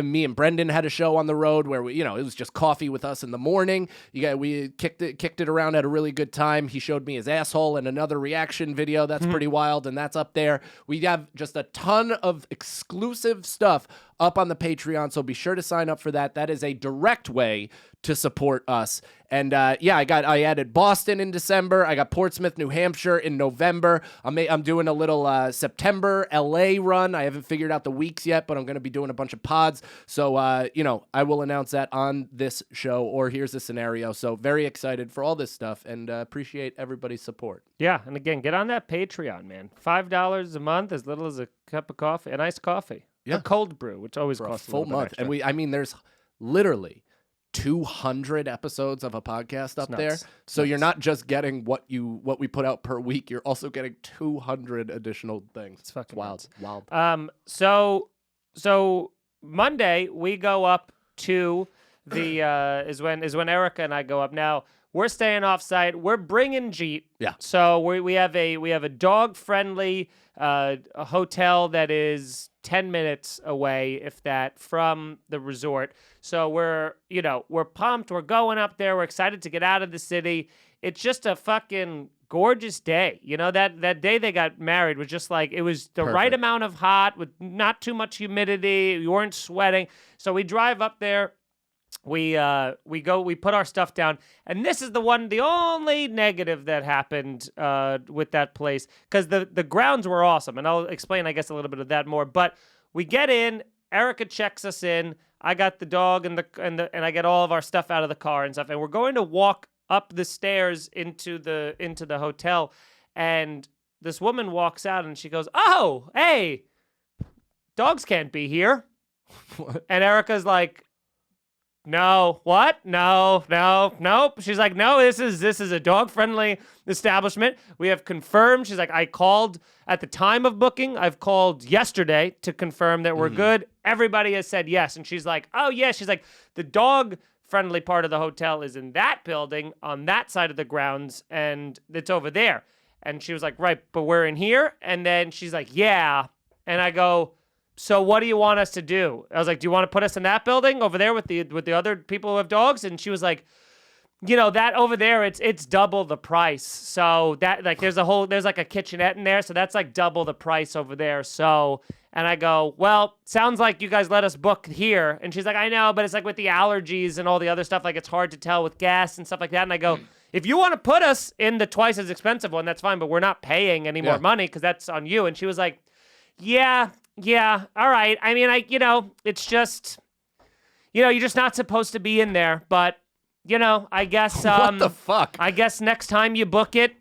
Me and Brendan had a show on the road where it was just coffee with us in the morning. We kicked it around, had a really good time. He showed me his asshole in another reaction video. That's pretty wild, and that's up there. We have just a ton of exclusive stuff up on the Patreon, so be sure to sign up for that. That is a direct way to support us. And I added Boston in December. I got Portsmouth, New Hampshire in November. I'm doing a little September LA run. I haven't figured out the weeks yet, but I'm going to be doing a bunch of pods. So, I will announce that on this show or Here's the Scenario. So very excited for all this stuff and appreciate everybody's support. Yeah. And again, get on that Patreon, man. $5 a month, as little as a cup of coffee, a nice coffee. Yeah. A cold brew, which always costs a full month. Extra. And there's literally 200 episodes of a podcast up there. So you're not just getting what we put out per week. You're also getting 200 additional things. It's fucking wild. So Monday we go up to the is when Erica and I go up. Now we're staying off site. We're bringing Jeet. Yeah. So we have a dog friendly a hotel that is 10 minutes away, if that, from the resort. So we're pumped. We're going up there. We're excited to get out of the city. It's just a fucking gorgeous day. That day they got married was just like, it was the right amount of hot with not too much humidity. You weren't sweating. So we drive up there. We put our stuff down, and this is the only negative that happened with that place, because the grounds were awesome, and I'll explain, I guess, a little bit of that more. But we get in, Erica checks us in. I got the dog and I get all of our stuff out of the car and stuff, and we're going to walk up the stairs into the hotel, and this woman walks out and she goes, "Oh, hey, dogs can't be here." And Erica's like, "No, what? No, nope." She's like, "No, this is a dog-friendly establishment. We have confirmed." She's like, "I called at the time of booking. I've called yesterday to confirm that we're good. Everybody has said yes." And she's like, "Oh, yeah." She's like, "The dog-friendly part of the hotel is in that building on that side of the grounds, and it's over there." And she was like, "Right, but we're in here?" And then she's like, "Yeah." And I go, "So what do you want us to do?" I was like, "Do you want to put us in that building over there with the other people who have dogs?" And she was like, "That over there, it's double the price. So that there's like a kitchenette in there, so that's like double the price over there." So, And I go, well, sounds like you guys let us book here. And she's like, I know, but it's like with the allergies and all the other stuff, like it's hard to tell with gas and stuff like that. And I go, if you want to put us in the twice as expensive one, that's fine, but we're not paying any more money because that's on you. And she was like, yeah, all right. I mean, it's just, you're just not supposed to be in there. But, I guess. What the fuck? I guess next time you book it,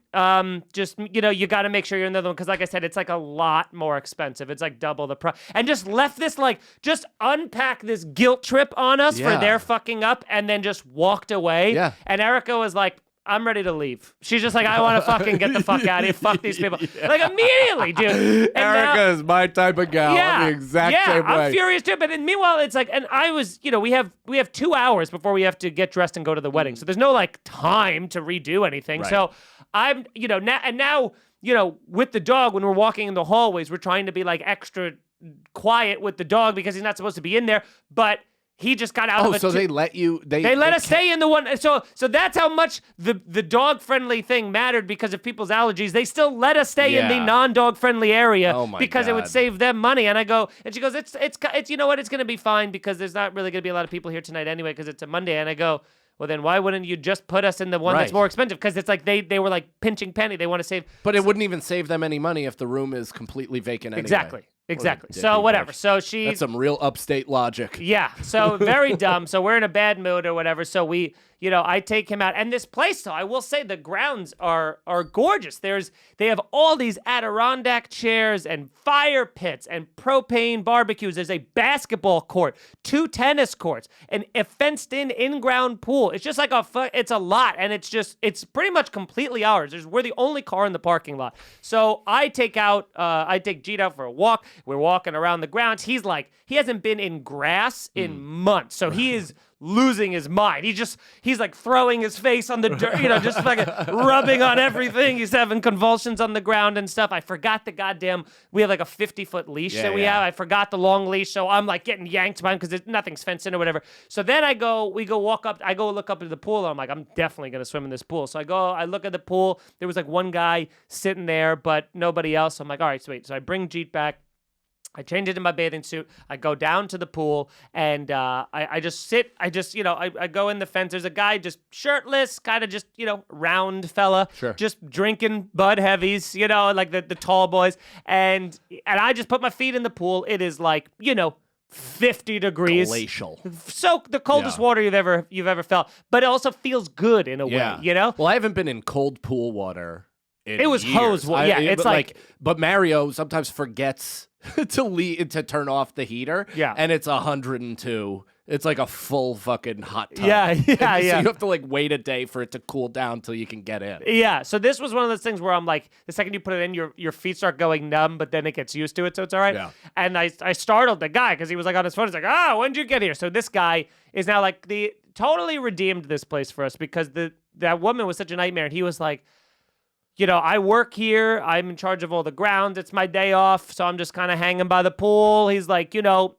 just, you got to make sure you're in the other one. Because like I said, it's like a lot more expensive. It's like double the price. And just left this, just unpack this guilt trip on us for their fucking up and then just walked away. Yeah. And Erica was like, I'm ready to leave. She's just like, I want to fucking get the fuck out of here. Fuck these people. Like, immediately, dude. And Erica is my type of gal. I'm the exact same way. I'm furious too. But meanwhile, it's like, and I was, we have 2 hours before we have to get dressed and go to the wedding. So there's no, time to redo anything. Right. So I'm, now, with the dog, when we're walking in the hallways, we're trying to be, extra quiet with the dog because he's not supposed to be in there. But he just got out of it. So they let you... They let us stay in the one... So that's how much the dog-friendly thing mattered because of people's allergies. They still let us stay in the non-dog-friendly area because it would save them money. And I go... And she goes, it's you know what? It's going to be fine because there's not really going to be a lot of people here tonight anyway because it's a Monday. And I go... Well, then why wouldn't you just put us in the one that's more expensive? Because it's like they were pinching penny. They want to save... But it wouldn't even save them any money if the room is completely vacant anyway. Exactly. So whatever. So she... That's some real upstate logic. Yeah. So very dumb. So we're in a bad mood or whatever. So we, I take him out. And this place, though, I will say the grounds are gorgeous. They have all these Adirondack chairs and fire pits and propane barbecues. There's a basketball court, 2 tennis courts, and a fenced-in in-ground pool. It's just like it's a lot, and it's pretty much completely ours. We're the only car in the parking lot. So I take Jeet out for a walk. We're walking around the grounds. He hasn't been in grass in months. So he is losing his mind. He's like throwing his face on the dirt, just like rubbing on everything. He's having convulsions on the ground and stuff. I forgot we have like a 50-foot leash that we have. I forgot the long leash. So I'm like getting yanked by him because nothing's fenced in or whatever. So then I go look up into the pool and I'm like, I'm definitely going to swim in this pool. So I look at the pool. There was like one guy sitting there, but nobody else. So I'm like, all right, sweet. So I bring Jeet back. I change it in my bathing suit. I go down to the pool and I just sit. I go in the fence. There's a guy just shirtless, kind of just, round fella, just drinking Bud Heavies, like the tall boys. And I just put my feet in the pool. It is 50 degrees. Glacial. So the coldest water you've ever felt. But it also feels good in a way, Well, I haven't been in cold pool water in It was years. hose water. Yeah, it's But Mario sometimes forgets to turn off the heater. Yeah. And it's 102. It's like a full fucking hot tub. Yeah. So you have to wait a day for it to cool down till you can get in. Yeah. So this was one of those things where I'm like, the second you put it in, your feet start going numb, but then it gets used to it, so it's all right. Yeah. And I startled the guy because he was on his phone. He's like, when'd you get here? So this guy is now totally redeemed this place for us because that woman was such a nightmare. And he was like, I work here. I'm in charge of all the grounds. It's my day off, so I'm just kind of hanging by the pool. He's like,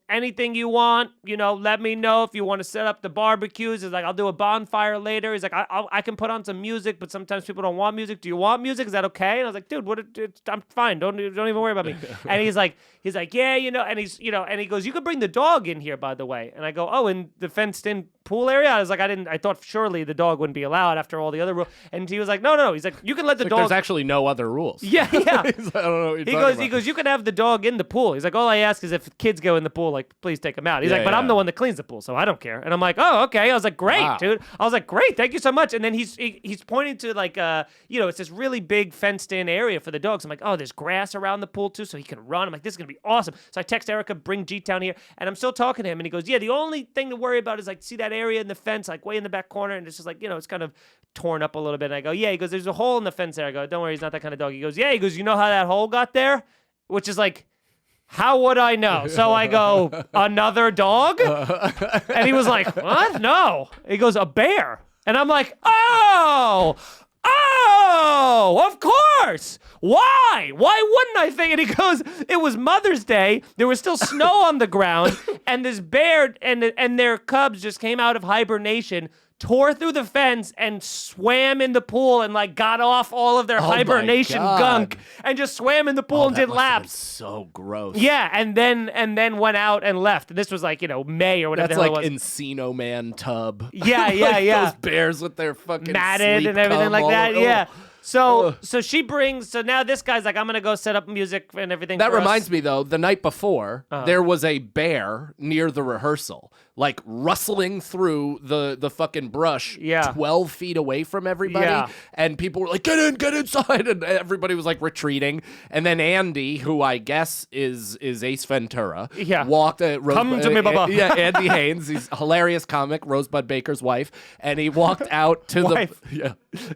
anything you want, let me know if you want to set up the barbecues. He's like, I'll do a bonfire later. He's like, I can put on some music, but sometimes people don't want music. Do you want music? Is that okay? And I was like, dude, I'm fine. Don't even worry about me. And he's like, yeah, and he's, and he goes, you could bring the dog in here, by the way. And I go, oh, in the fenced-in pool area? I was like, I thought surely the dog wouldn't be allowed after all the other rules. And he was like, no. He's like, you can let the dog. There's actually no other rules. Yeah. He's like, I don't know what you're He goes, you can have the dog in the pool. He's like, all I ask is if kids go in the pool, please take them out. He's like, but I'm the one that cleans the pool, so I don't care. And I'm like, oh, okay. I was like, great, dude. I was like, great, thank you so much. And then he's pointing to it's this really big fenced in area for the dogs. I'm like, oh, there's grass around the pool too, so he can run. I'm like, this is gonna be awesome. So I text Erica, bring Jeet down here, and I'm still talking to him, and he goes, yeah, the only thing to worry about is see that area in the fence, way in the back corner, and it's just it's kind of torn up a little bit. And I go, yeah. He goes, there's a hole in the fence there. I go, don't worry, he's not that kind of dog. He goes, yeah. He goes, you know how that hole got there? Which is how would I know? So I go, another dog? And he was like, what? No. He goes, a bear. And I'm like, oh, of course. Why? Why wouldn't I think? And he goes, it was Mother's Day. There was still snow on the ground. And this bear and their cubs just came out of hibernation tore through the fence and swam in the pool and like got off all of their hibernation gunk and just swam in the pool and did laps. So gross. Yeah, and then went out and left. This was like, May or whatever That's the hell like it was. Encino Man tub. Yeah, Those bears with their fucking matted sleep and everything cum like all that. over. Yeah. So now this guy's like, I'm going to go set up music and everything. That reminds me, though, the night before, there was a bear near the rehearsal, like rustling through the fucking brush 12 feet away from everybody. Yeah. And people were like, get inside. And everybody was like retreating. And then Andy, who I guess is Ace Ventura, walked. Come to me, Baba. Yeah, Andy Haynes. He's a hilarious comic, Rosebud Baker's wife. And he walked out to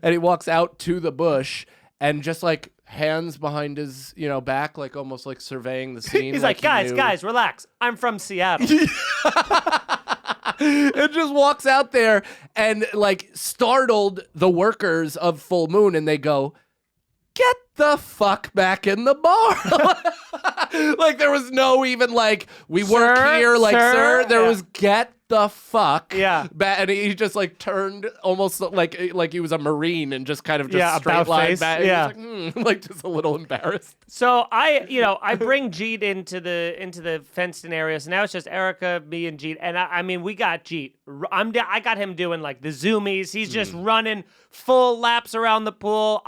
and he walks out to the bush and just like hands behind his back, like almost like surveying the scene. He's like guys, relax, I'm from Seattle. It just walks out there and like startled the workers of Full Moon, and they go, get the fuck back in the bar. Like there was no even like, we work here, like sir. There was get the fuck. Yeah. And he just like turned almost like he was a Marine and just kind of just straight line back. Yeah. He was like, like just a little embarrassed. So I bring Jeet into the fenced-in area. So now it's just Erica, me, and Jeet. And I mean, we got Jeet. I got him doing like the zoomies. He's just running full laps around the pool.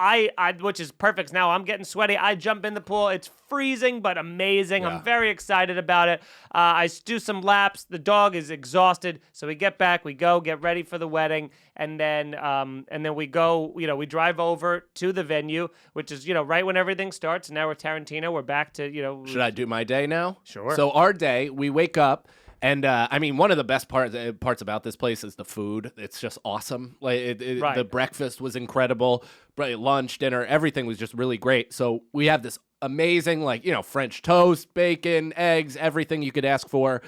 Which is perfect. Now I'm getting sweaty. I jump in the pool. It's freezing but amazing. I'm very excited about it. I do some laps. The dog is exhausted, so we get back. We go get ready for the wedding, and then we go. We drive over to the venue, which is right when everything starts. Now we're Tarantino. We're back to Should I do my day now? Sure. So our day, we wake up. And I mean, one of the best parts about this place is the food. It's just awesome. Like the breakfast was incredible. Lunch, dinner, everything was just really great. So we have this amazing, French toast, bacon, eggs, everything you could ask for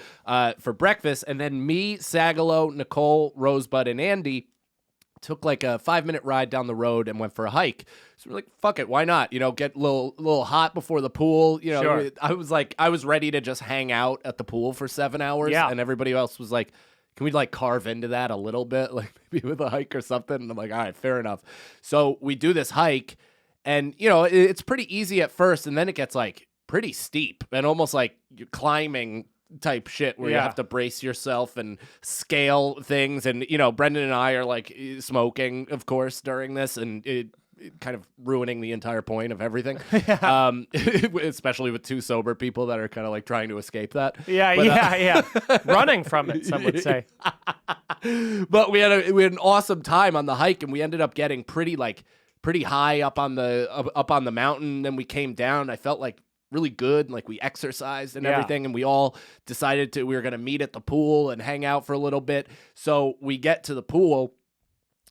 breakfast. And then me, Sagalow, Nicole, Rosebud, and Andy took like a 5-minute ride down the road and went for a hike. So we're like, fuck it, why not? Get a little hot before the pool. Sure. I was ready to just hang out at the pool for 7 hours. Yeah. And everybody else was like, can we like carve into that a little bit? Like maybe with a hike or something. And I'm like, all right, fair enough. So we do this hike and it's pretty easy at first. And then it gets like pretty steep and almost like you're climbing type shit where you have to brace yourself and scale things. And, Brendan and I are like smoking, of course, during this, and it kind of ruining the entire point of everything. Especially with two sober people that are kind of like trying to escape that. Running from it, some would say. But we had an awesome time on the hike, and we ended up getting pretty high up on the mountain. Then we came down. I felt like really good, like we exercised and everything, and we all decided we were going to meet at the pool and hang out for a little bit. So we get to the pool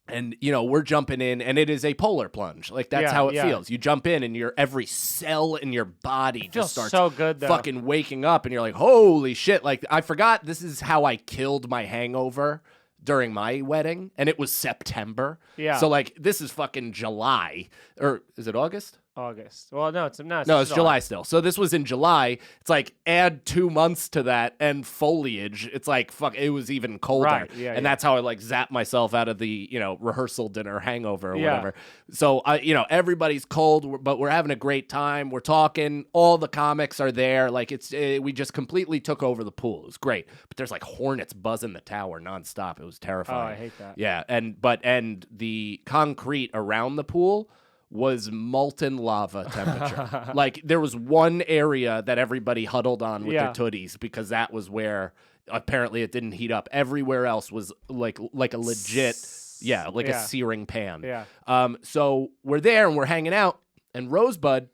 and we're jumping in, and it is a polar plunge. Like that's how it feels. You jump in and every cell in your body just starts so good, though. Fucking waking up, and you're like, holy shit. Like I forgot this is how I killed my hangover during my wedding, and it was September. Yeah. So like this is fucking July, or is it August? August. Well, no, it's not. No, it's July still. So this was in July. It's like add 2 months to that and foliage. It's like fuck. It was even colder. Right. Yeah. And that's how I like zapped myself out of the rehearsal dinner hangover or whatever. So everybody's cold, but we're having a great time. We're talking. All the comics are there. Like we just completely took over the pool. It was great. But there's like hornets buzzing the tower nonstop. It was terrifying. Oh, I hate that. Yeah. And the concrete around the pool was molten lava temperature. Like there was one area that everybody huddled on with their tooties because that was where apparently it didn't heat up. Everywhere else was like a legit, a searing pan. Yeah. So we're there and we're hanging out, and Rosebud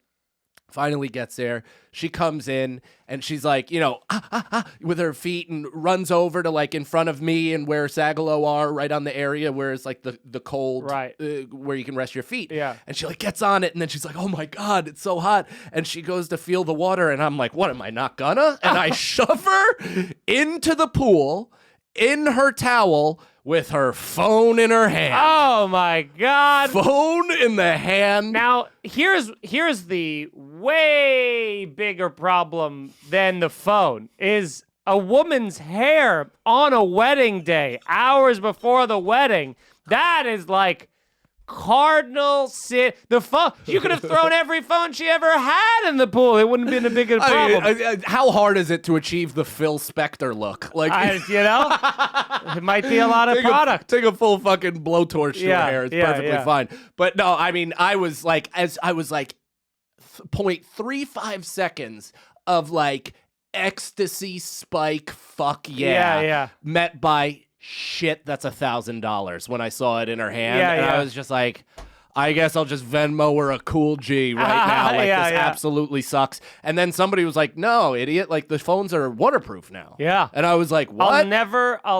finally gets there. She comes in and she's like, with her feet, and runs over to like in front of me and where Sagalow are, right on the area where it's like the cold, right, where you can rest your feet. Yeah. And she like gets on it, and then she's like, oh my God, it's so hot. And she goes to feel the water, and I'm like, what, am I not gonna? And I shove her into the pool in her towel with her phone in her hand. Oh my God. Phone in the hand. Now, here's the way bigger problem than the phone is a woman's hair on a wedding day, hours before the wedding, that is like cardinal sin. The phone, you could have thrown every phone she ever had in the pool. It wouldn't have been a big problem. How hard is it to achieve the Phil Spector look? Like, it might be a lot of product. Take a full fucking blowtorch to her hair. It's perfectly fine. But no, I mean, I was like 0.35 seconds of like ecstasy spike. Fuck yeah. Met by shit, that's $1,000 when I saw it in her hand. I was just like, I guess I'll just Venmo her a cool G right now. Like, this absolutely sucks. And then somebody was like, no, idiot, like the phones are waterproof now. Yeah. And I was like, what? I'll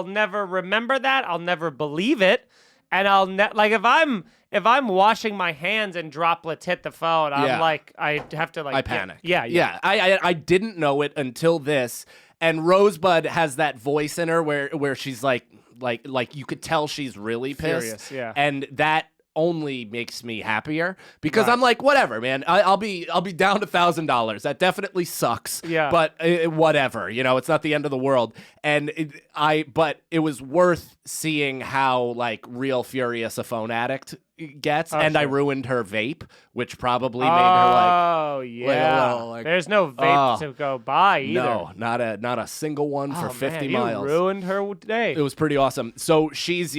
never remember that. I'll never believe it. And like if I'm washing my hands and droplets hit the phone, I'm like, I have to like I panic. Yeah. I didn't know it until this. And Rosebud has that voice in her where she's like you could tell she's really pissed. Furious, and that only makes me happier because I'm like, whatever, man. I'll be down to $1,000. That definitely sucks. Yeah. But whatever, it's not the end of the world. And but it was worth seeing how like real furious a phone addict gets, and sure. I ruined her vape, which probably made her like, there's no vape to go buy either. No, not a single one for 50 miles. You ruined her day. It was pretty awesome. So she's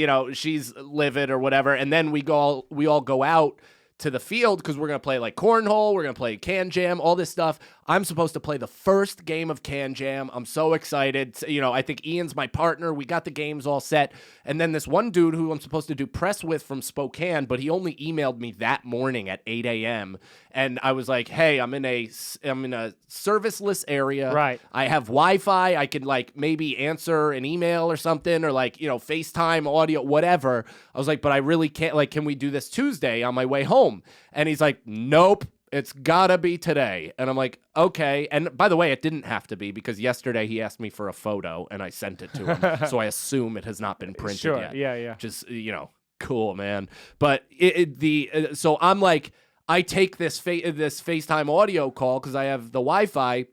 livid or whatever, and then we all go out to the field because we're gonna play like cornhole, we're gonna play can jam, all this stuff. I'm supposed to play the first game of Can Jam. I'm so excited. I think Ian's my partner. We got the games all set. And then this one dude who I'm supposed to do press with from Spokane, but he only emailed me that morning at 8 a.m. And I was like, hey, I'm in a serviceless area. Right. I have Wi-Fi. I can like maybe answer an email or something or like, FaceTime, audio, whatever. I was like, but I really can't, like, can we do this Tuesday on my way home? And he's like, nope. It's gotta be today. And I'm like, okay. And by the way, it didn't have to be because yesterday he asked me for a photo and I sent it to him. So I assume it has not been printed yet. Yeah. Just, cool, man. But so I'm like, I take this FaceTime audio call because I have the Wi-Fi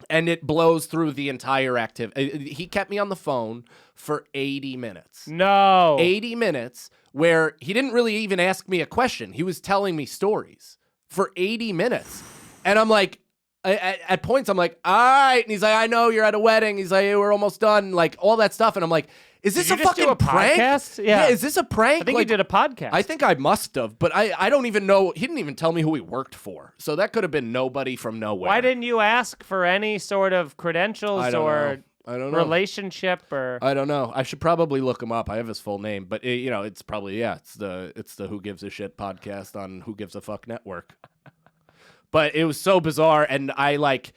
and it blows through the entire activity. He kept me on the phone for 80 minutes. No. 80 minutes where he didn't really even ask me a question. He was telling me stories. For 80 minutes. And I'm like, at points, I'm like, all right. And he's like, I know you're at a wedding. He's like, hey, we're almost done. Like, all that stuff. And I'm like, is this a fucking prank? Podcast? Yeah. Is this a prank? I think he did a podcast. I think I must have, but I don't even know. He didn't even tell me who he worked for. So that could have been nobody from nowhere. Why didn't you ask for any sort of credentials I don't know. Relationship or I don't know. I should probably look him up. I have his full name, but it's probably it's the Who Gives a Shit podcast on Who Gives a Fuck network. But it was so bizarre, and I like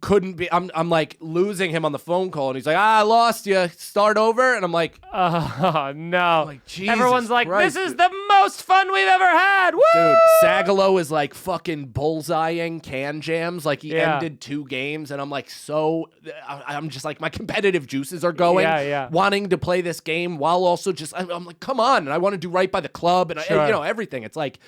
couldn't be. I'm like losing him on the phone call, and he's like, I lost you. Start over, and I'm like, oh no. Like, Jesus Everyone's like, Christ. this is the most fun we've ever had. Woo! Dude, Sagalow is like fucking bullseyeing can jams. Like he ended 2 games, and I'm like, I'm just like my competitive juices are going. Wanting to play this game while also just I'm like, come on, and I want to do right by the club, and everything. It's like.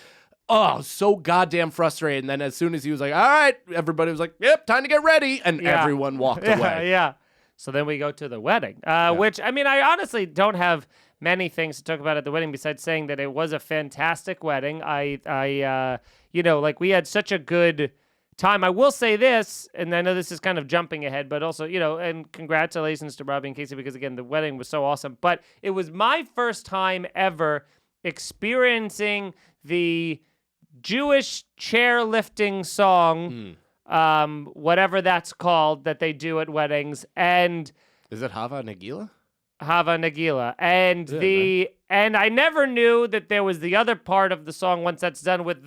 Oh, so goddamn frustrated. And then as soon as he was like, all right, everybody was like, yep, time to get ready. And everyone walked away. Yeah. So then we go to the wedding, which, I mean, I honestly don't have many things to talk about at the wedding besides saying that it was a fantastic wedding. we had such a good time. I will say this, and I know this is kind of jumping ahead, but also, and congratulations to Robbie and Casey because, again, the wedding was so awesome. But it was my first time ever experiencing the Jewish chairlifting song, whatever that's called, that they do at weddings, and is it Hava Nagila? Hava Nagila, and and I never knew that there was the other part of the song once that's done with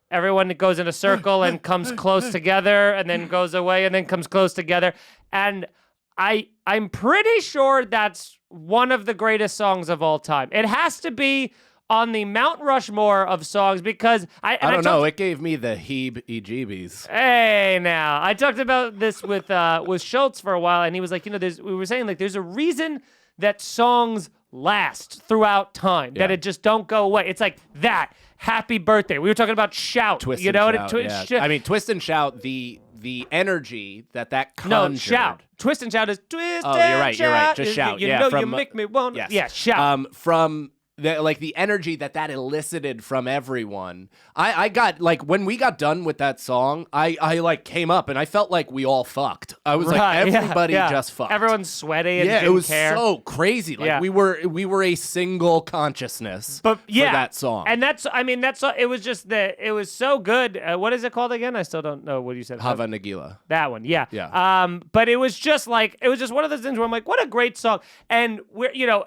everyone that goes in a circle and comes close together and then goes away and then comes close together, and I'm pretty sure that's one of the greatest songs of all time. It has to be on the Mount Rushmore of songs because I don't know. It gave me the heebie-jeebies. Hey, now I talked about this with Schultz for a while, and he was like, we were saying like there's a reason that songs last throughout time, that it just don't go away. It's like that. Happy Birthday. We were talking about Shout. Twist and Shout. I mean, Twist and Shout. The the energy that conjured. No, shout. Twist and shout is twist. Oh, and you're right. You're right. Just shout. You yeah, know from, you make me want. Yes. Yeah, shout. From the energy that elicited from everyone. I got when we got done with that song, I came up and I felt like we all fucked. I was everybody just fucked. Everyone's sweaty and yeah, didn't it was care. so crazy. Like we were a single consciousness for that song. And it was just it was so good. What is it called again? I still don't know what you said. Hava Nagila. That one, yeah. Yeah. But it was just one of those things where I'm like, what a great song. And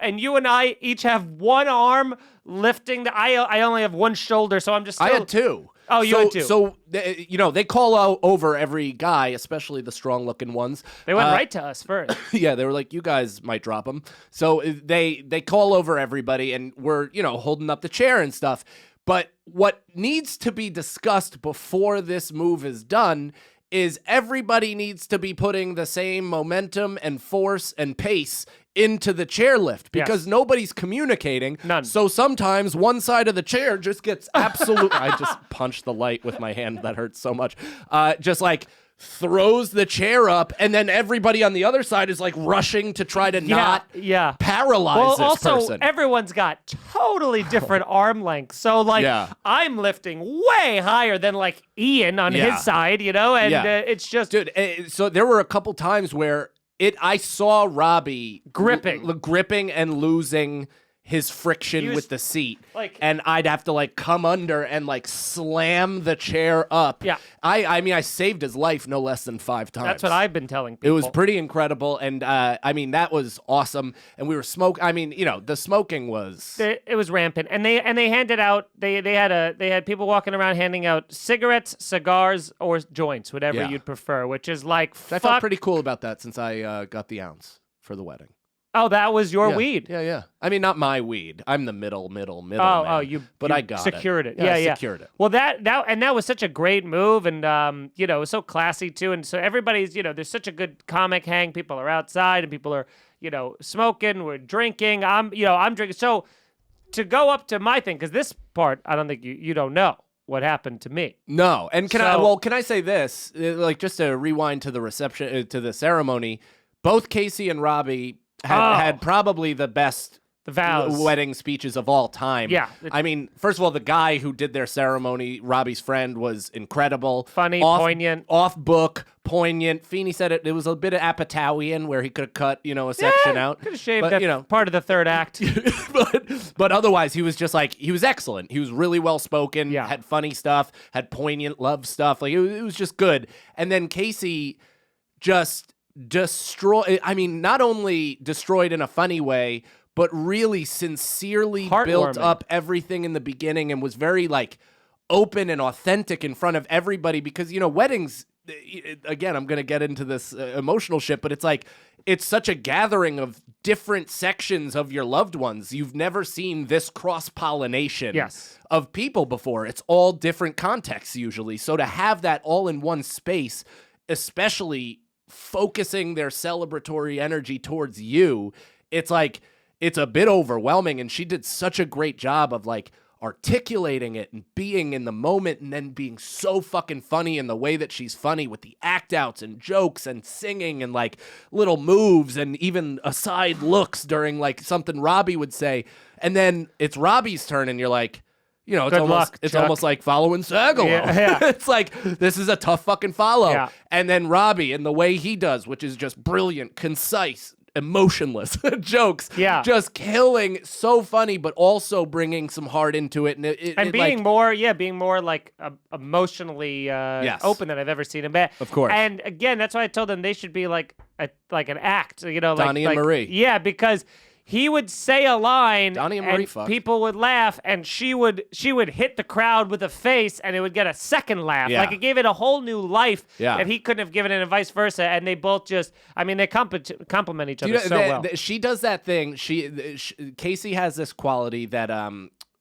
and you and I each have one arm lifting I only have one shoulder, so I'm just I had two. Oh, you had two. So, they call over every guy, especially the strong-looking ones. They went right to us first. Yeah, they were like, you guys might drop them. So they call over everybody, and we're, holding up the chair and stuff. But what needs to be discussed before this move is done is everybody needs to be putting the same momentum and force and pace into the chairlift because nobody's communicating. None. So sometimes one side of the chair just gets absolute. I just punched the light with my hand. That hurts so much. Just throws the chair up, and then everybody on the other side is rushing to try to not paralyze this also, person. Everyone's got totally different arm lengths. So I'm lifting way higher than Ian on his side, and it's just dude. So there were a couple times where I saw Robbie gripping and losing his friction with the seat, and I'd have to come under and slam the chair up. Yeah, I saved his life no less than 5 times. That's what I've been telling people. It was pretty incredible, and that was awesome. And we were the smoking was it was rampant, and they handed out they had people walking around handing out cigarettes, cigars, or joints, whatever you'd prefer. Which is I felt pretty cool about that since I got the ounce for the wedding. Oh, that was your weed. Yeah. I mean, not my weed. I'm the middle. But I got secured it. Yeah, secured it. Well, that was such a great move, and it was so classy too, and so everybody's there's such a good comic hang. People are outside, and people are smoking. We're drinking. I'm drinking. So to go up to my thing, because this part I don't think you don't know what happened to me. No, and can I say this? Just to rewind to the reception to the ceremony, both Casey and Robbie had probably the best wedding speeches of all time. Yeah. I mean, first of all, the guy who did their ceremony, Robbie's friend, was incredible. Funny, poignant. Off book, poignant. Feeney said it was a bit of Apatowian where he could have cut, a section out. Could have shaved that part of the third act. but otherwise, he was just he was excellent. He was really well-spoken, had funny stuff, had poignant love stuff. It was just good. And then Casey just not only destroyed in a funny way, but really sincerely built up everything in the beginning and was very open and authentic in front of everybody because weddings, again, I'm going to get into this emotional shit, but it's such a gathering of different sections of your loved ones. You've never seen this cross-pollination of people before. It's all different contexts usually. So to have that all in one space, especially focusing their celebratory energy towards you, it's a bit overwhelming, and she did such a great job of articulating it and being in the moment and then being so fucking funny in the way that she's funny with the act outs and jokes and singing and little moves and even aside looks during something Robbie would say, and then it's Robbie's turn and you're it's almost like following Sagalow. Yeah. It's this is a tough fucking follow. Yeah. And then Robbie, and the way he does, which is just brilliant, concise, emotionless jokes. Yeah. Just killing, so funny, but also bringing some heart into it. And being more emotionally open than I've ever seen him be. Of course. And again, that's why I told them they should be an act. Donnie and Marie. Yeah, because he would say a line, Donnie and Marie fucked. People would laugh, and she would hit the crowd with a face, and it would get a second laugh. Yeah. It gave it a whole new life Yeah. that he couldn't have given it, and vice versa. And they both they complement each other so well. She does that thing. Casey has this quality that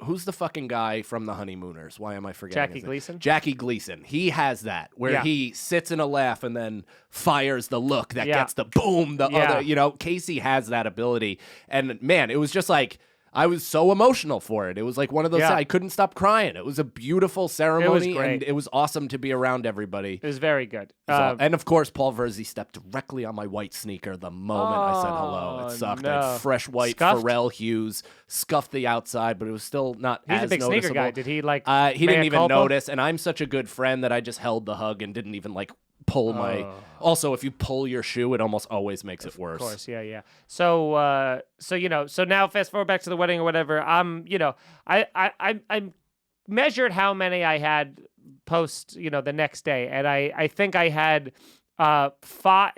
who's the fucking guy from The Honeymooners? Why am I forgetting? Jackie Gleason? Jackie Gleason. He has that where he sits in a laugh and then fires the look that gets the boom. Other, Casey has that ability. And man, it was just I was so emotional for it. It was like one of those, I couldn't stop crying. It was a beautiful ceremony. It was great. And it was awesome to be around everybody. It was very good. And of course, Paul Verzi stepped directly on my white sneaker the moment I said hello. It sucked. No. I had fresh white Scuffed? Pharrell hues, scuffed the outside, but it was still not He's as a big noticeable. sneaker guy. Did he like? He didn't mea even culpa? notice, and I'm such a good friend that I just held the hug and didn't even like pull my. Also, if you pull your shoe, it almost always makes it worse. Of course, yeah. So, so now fast forward back to the wedding or whatever. I measured how many I had post, the next day, and I think I had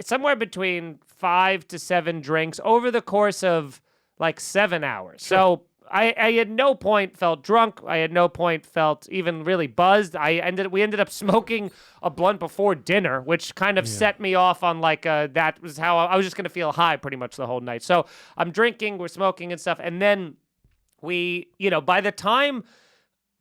somewhere between 5 to 7 drinks over the course of like 7 hours. Sure. So I at no point felt drunk. I at no point felt even really buzzed. We ended up smoking a blunt before dinner, which kind of set me off on like that was how I was just gonna feel high pretty much the whole night. So I'm drinking, we're smoking and stuff, and then we, by the time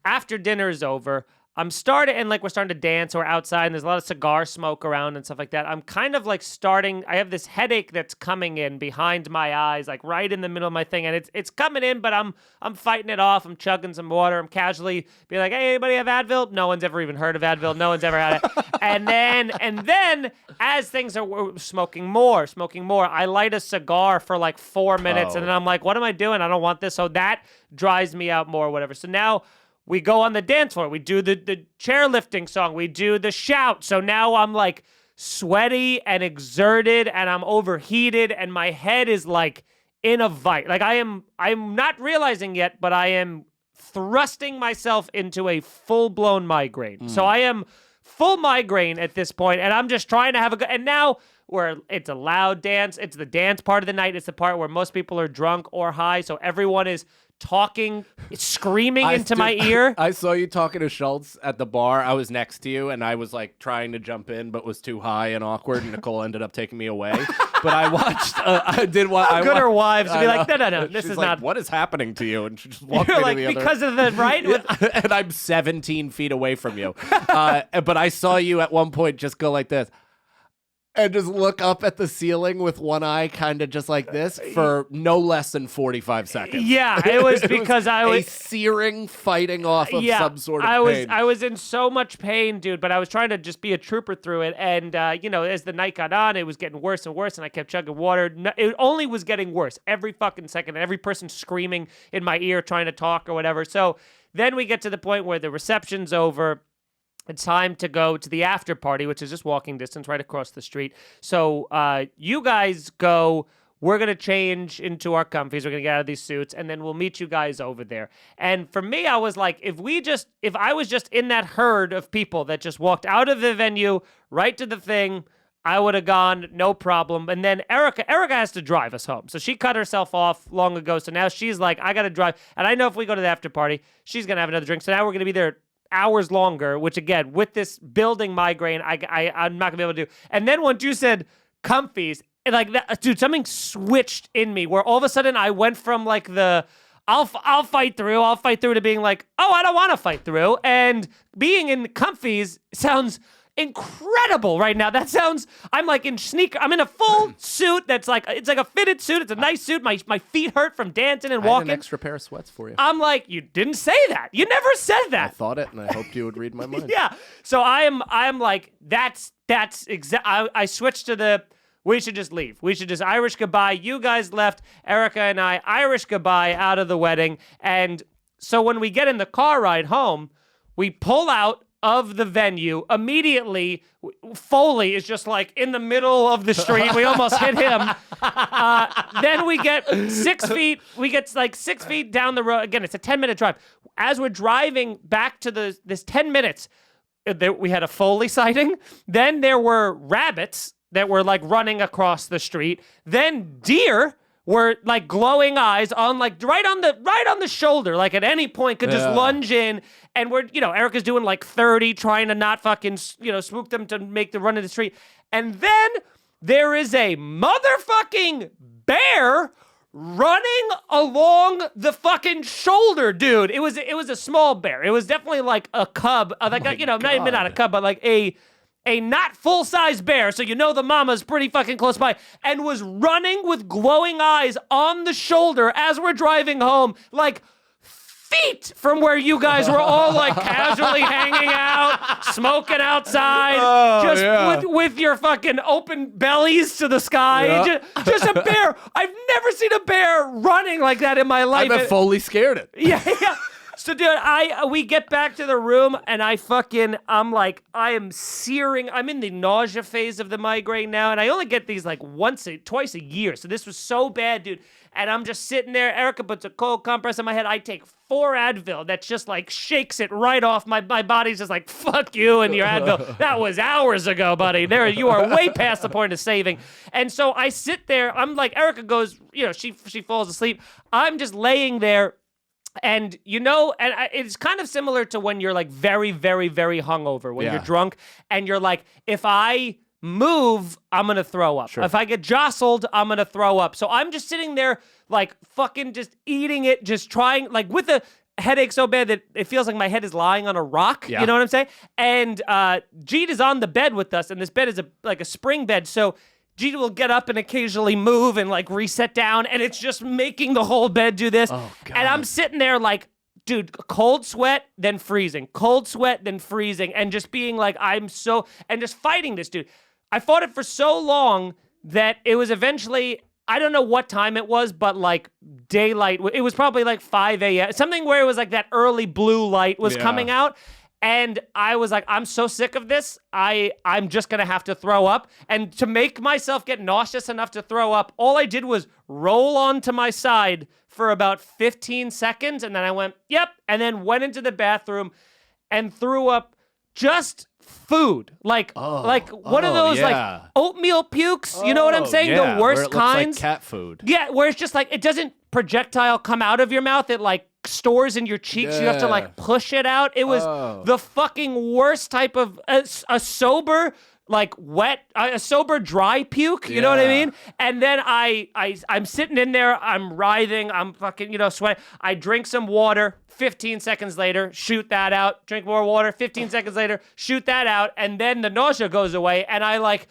after dinner is over, we're starting to dance. We're outside, and there's a lot of cigar smoke around and stuff like that. I'm kind of like I have this headache that's coming in behind my eyes, like right in the middle of my thing, and it's coming in, but I'm fighting it off. I'm chugging some water. I'm casually being like, hey, anybody have Advil? No one's ever even heard of Advil. No one's ever had it. and then as things are smoking more, I light a cigar for like 4 minutes, and then I'm like, what am I doing? I don't want this. So that dries me out more, whatever. So now we go on the dance floor. We do the chairlifting song. We do the shout. So now I'm like sweaty and exerted, and I'm overheated, and my head is like in a vice. Like I'm not realizing yet, but I am thrusting myself into a full-blown migraine. So I am full migraine at this point, and I'm just trying to have a good. And now it's a loud dance. It's the dance part of the night. It's the part where most people are drunk or high, so everyone is talking, screaming into my ear. I saw you talking to Schultz at the bar. I was next to you, and I was like trying to jump in, but was too high and awkward, and Nicole ended up taking me away. But I watched. I did what? How good are wives to be like, no, this She's is like, not. What is happening to you? And she just walked You're me like, to the other. because of the right. And I'm 17 feet away from you. But I saw you at one point just go like this. And just look up at the ceiling with one eye kind of just like this for no less than 45 seconds. Yeah, it was because I was a searing fighting off of some sort of pain. I was in so much pain, dude, but I was trying to just be a trooper through it. And, as the night got on, it was getting worse and worse, and I kept chugging water. It only was getting worse every fucking second. Every person screaming in my ear trying to talk or whatever. So then we get to the point where the reception's over. It's time to go to the after party, which is just walking distance right across the street. So you guys go. We're going to change into our comfies. We're going to get out of these suits, and then we'll meet you guys over there. And for me, I was like, if I was just in that herd of people that just walked out of the venue right to the thing, I would have gone, no problem. And then Erica has to drive us home. So she cut herself off long ago. So now she's like, I got to drive. And I know if we go to the after party, she's going to have another drink. So now we're going to be there hours longer, which again, with this building migraine, I'm not gonna be able to do. And then once you said comfies, like that, dude, something switched in me where all of a sudden I went from like the I'll fight through to being like, oh, I don't want to fight through, and being in comfies sounds incredible right now. That sounds, I'm like in I'm in a full suit that's like, it's like a fitted suit. It's a nice suit. My feet hurt from dancing and walking. I had an extra pair of sweats for you. I'm like, you didn't say that. You never said that. I thought it, and I hoped you would read my mind. Yeah. So I'm like, that's I switched to we should just leave. We should just Irish goodbye. You guys left. Erica and I Irish goodbye out of the wedding. And so when we get in the car ride home, we pull out of the venue immediately. Foley is just like in the middle of the street. We almost hit him. Then we get 6 feet. We get like 6 feet down the road. Again, it's a 10-minute drive. As we're driving back to this 10 minutes, we had a Foley sighting. Then there were rabbits that were like running across the street. Then deer were like glowing eyes on like right on the shoulder, like at any point could just lunge in. And we're, Erica's doing like 30, trying to not fucking, swoop them to make the run in the street. And then there is a motherfucking bear running along the fucking shoulder, dude. It was a small bear. It was definitely like a cub, not a cub, but like a a not full-size bear, so you know the mama's pretty fucking close by, and was running with glowing eyes on the shoulder as we're driving home, like feet from where you guys were all like casually hanging out, smoking outside, with your fucking open bellies to the sky. Yeah. Just a bear. I've never seen a bear running like that in my life. I bet Foley scared it. Yeah. So, dude, we get back to the room, and I'm like, I am searing. I'm in the nausea phase of the migraine now, and I only get these like twice a year. So this was so bad, dude. And I'm just sitting there. Erica puts a cold compress on my head. I take 4 Advil. That just like shakes it right off. My body's just like, fuck you and your Advil. That was hours ago, buddy. You are way past the point of saving. And so I sit there. I'm like, Erica goes, she falls asleep. I'm just laying there. And, it's kind of similar to when you're like very, very, very hungover, when you're drunk and you're like, if I move, I'm going to throw up. Sure. If I get jostled, I'm going to throw up. So I'm just sitting there like fucking just eating it, just trying, like with a headache so bad that it feels like my head is lying on a rock. Yeah. You know what I'm saying? And Jeet is on the bed with us, and this bed is like a spring bed. So Jeet will get up and occasionally move and like reset down, and it's just making the whole bed do this. Oh, God. And I'm sitting there like, dude, cold sweat, then freezing. Cold sweat, then freezing. And just being like, and just fighting this dude. I fought it for so long that it was eventually, I don't know what time it was, but like daylight. It was probably like 5 a.m. Something where it was like that early blue light was coming out. And I was like, I'm so sick of this. I'm just going to have to throw up. And to make myself get nauseous enough to throw up, all I did was roll onto my side for about 15 seconds. And then I went, yep. And then went into the bathroom and threw up just food. Like one of those like oatmeal pukes. You know what I'm saying? Yeah, the worst where it looks kinds. like cat food. Yeah, where it's just like, it doesn't projectile come out of your mouth. It like stores in your cheeks. You have to like push it out. It was the fucking worst type of a sober, like wet, a sober dry puke. You know what I mean? And then I'm sitting in there. I'm writhing. I'm fucking sweating. I drink some water. 15 seconds later, shoot that out. Drink more water. 15 seconds later, shoot that out. And then the nausea goes away. And I like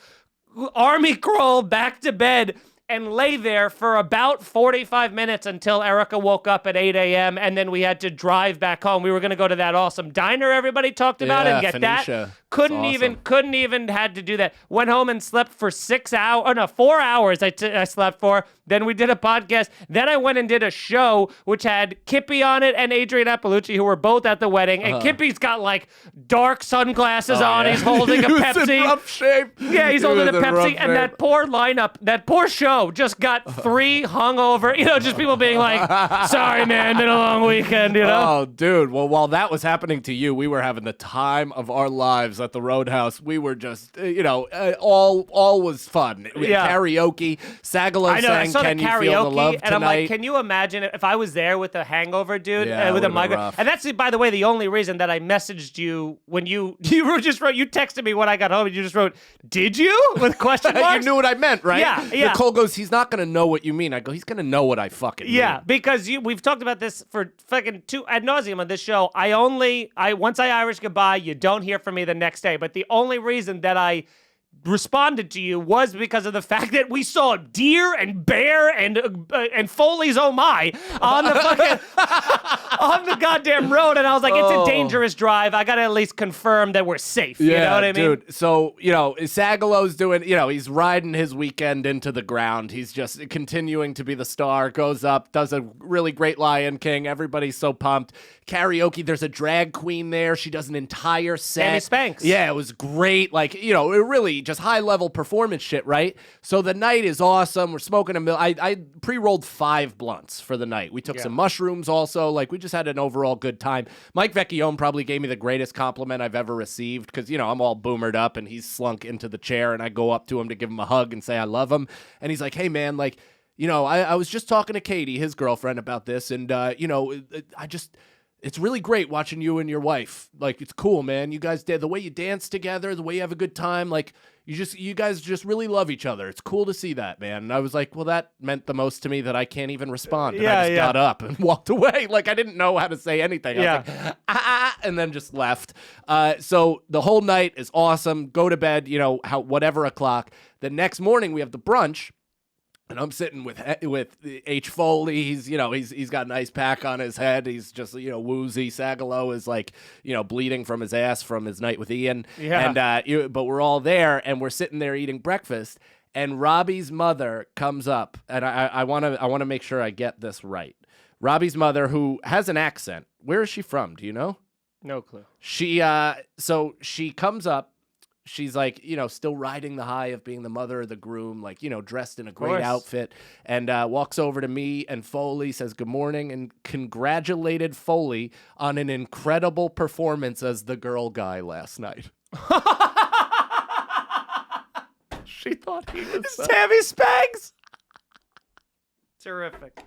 army crawl back to bed and lay there for about 45 minutes until Erica woke up at 8 a.m. and then we had to drive back home. We were going to go to that awesome diner everybody talked about and get Phoenicia. that. Couldn't even had to do that. Went home and slept for 4 hours I slept for. Then we did a podcast. Then I went and did a show which had Kippy on it and Adrian Appalucci, who were both at the wedding. And Kippy's got like dark sunglasses on. Yeah. He's holding a Pepsi. He's in rough shape. Yeah, he's holding a Pepsi. And that poor lineup, that poor show just got 3 hungover, just people being like, sorry, man, been a long weekend, Oh, dude. Well, while that was happening to you, we were having the time of our lives at the Roadhouse. We were just, all was fun. Karaoke. Sagalow sang Can You Feel the Love Tonight? And I'm like, can you imagine if I was there with a hangover, dude, with a migraine? And that's, by the way, the only reason that I messaged you when you texted me when I got home and you just wrote, did you? With question marks. You knew what I meant, right? Yeah. Nicole goes, he's not going to know what you mean. I go, he's going to know what I fucking mean. Yeah, because we've talked about this for fucking ad nauseum on this show. Once I Irish goodbye, you don't hear from me the next day. But the only reason that I responded to you was because of the fact that we saw deer and bear and Foley's oh my on the fucking on the goddamn road, and I was like, it's a dangerous drive. I gotta at least confirm that we're safe. You know what I mean? Dude. So Sagalow's doing, he's riding his weekend into the ground. He's just continuing to be the star. Goes up, does a really great Lion King. Everybody's so pumped. Karaoke. There's a drag queen there. She does an entire set. Annie Spanks. Yeah, it was great. Like it really just high level performance shit, right? So the night is awesome. We're smoking I pre-rolled 5 blunts for the night. We took some mushrooms also. Like we just had an overall good time. Mike Vecchione probably gave me the greatest compliment I've ever received because I'm all boomered up and he's slunk into the chair and I go up to him to give him a hug and say I love him. And he's like, hey man, like, I was just talking to Katie, his girlfriend, about this, and it's really great watching you and your wife. Like, it's cool, man. You guys did the way you dance together, the way you have a good time. Like, you guys just really love each other. It's cool to see that, man. And I was like, well, that meant the most to me that I can't even respond. And I just got up and walked away. Like, I didn't know how to say anything. I was like, and then just left. So the whole night is awesome. Go to bed, whatever o'clock. The next morning we have the brunch. And I'm sitting with H. Foley. He's got an ice pack on his head. He's just woozy. Sagalow is bleeding from his ass from his night with Ian. Yeah. And but we're all there and we're sitting there eating breakfast. And Robbie's mother comes up, and I want to make sure I get this right. Robbie's mother, who has an accent. Where is she from? Do you know? No clue. She she comes up. She's still riding the high of being the mother of the groom, dressed in a great outfit, and walks over to me and Foley, says good morning, and congratulated Foley on an incredible performance as the girl guy last night. She thought he was Tammy Spags. Terrific.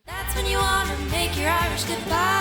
That's when you want to make your Irish goodbye.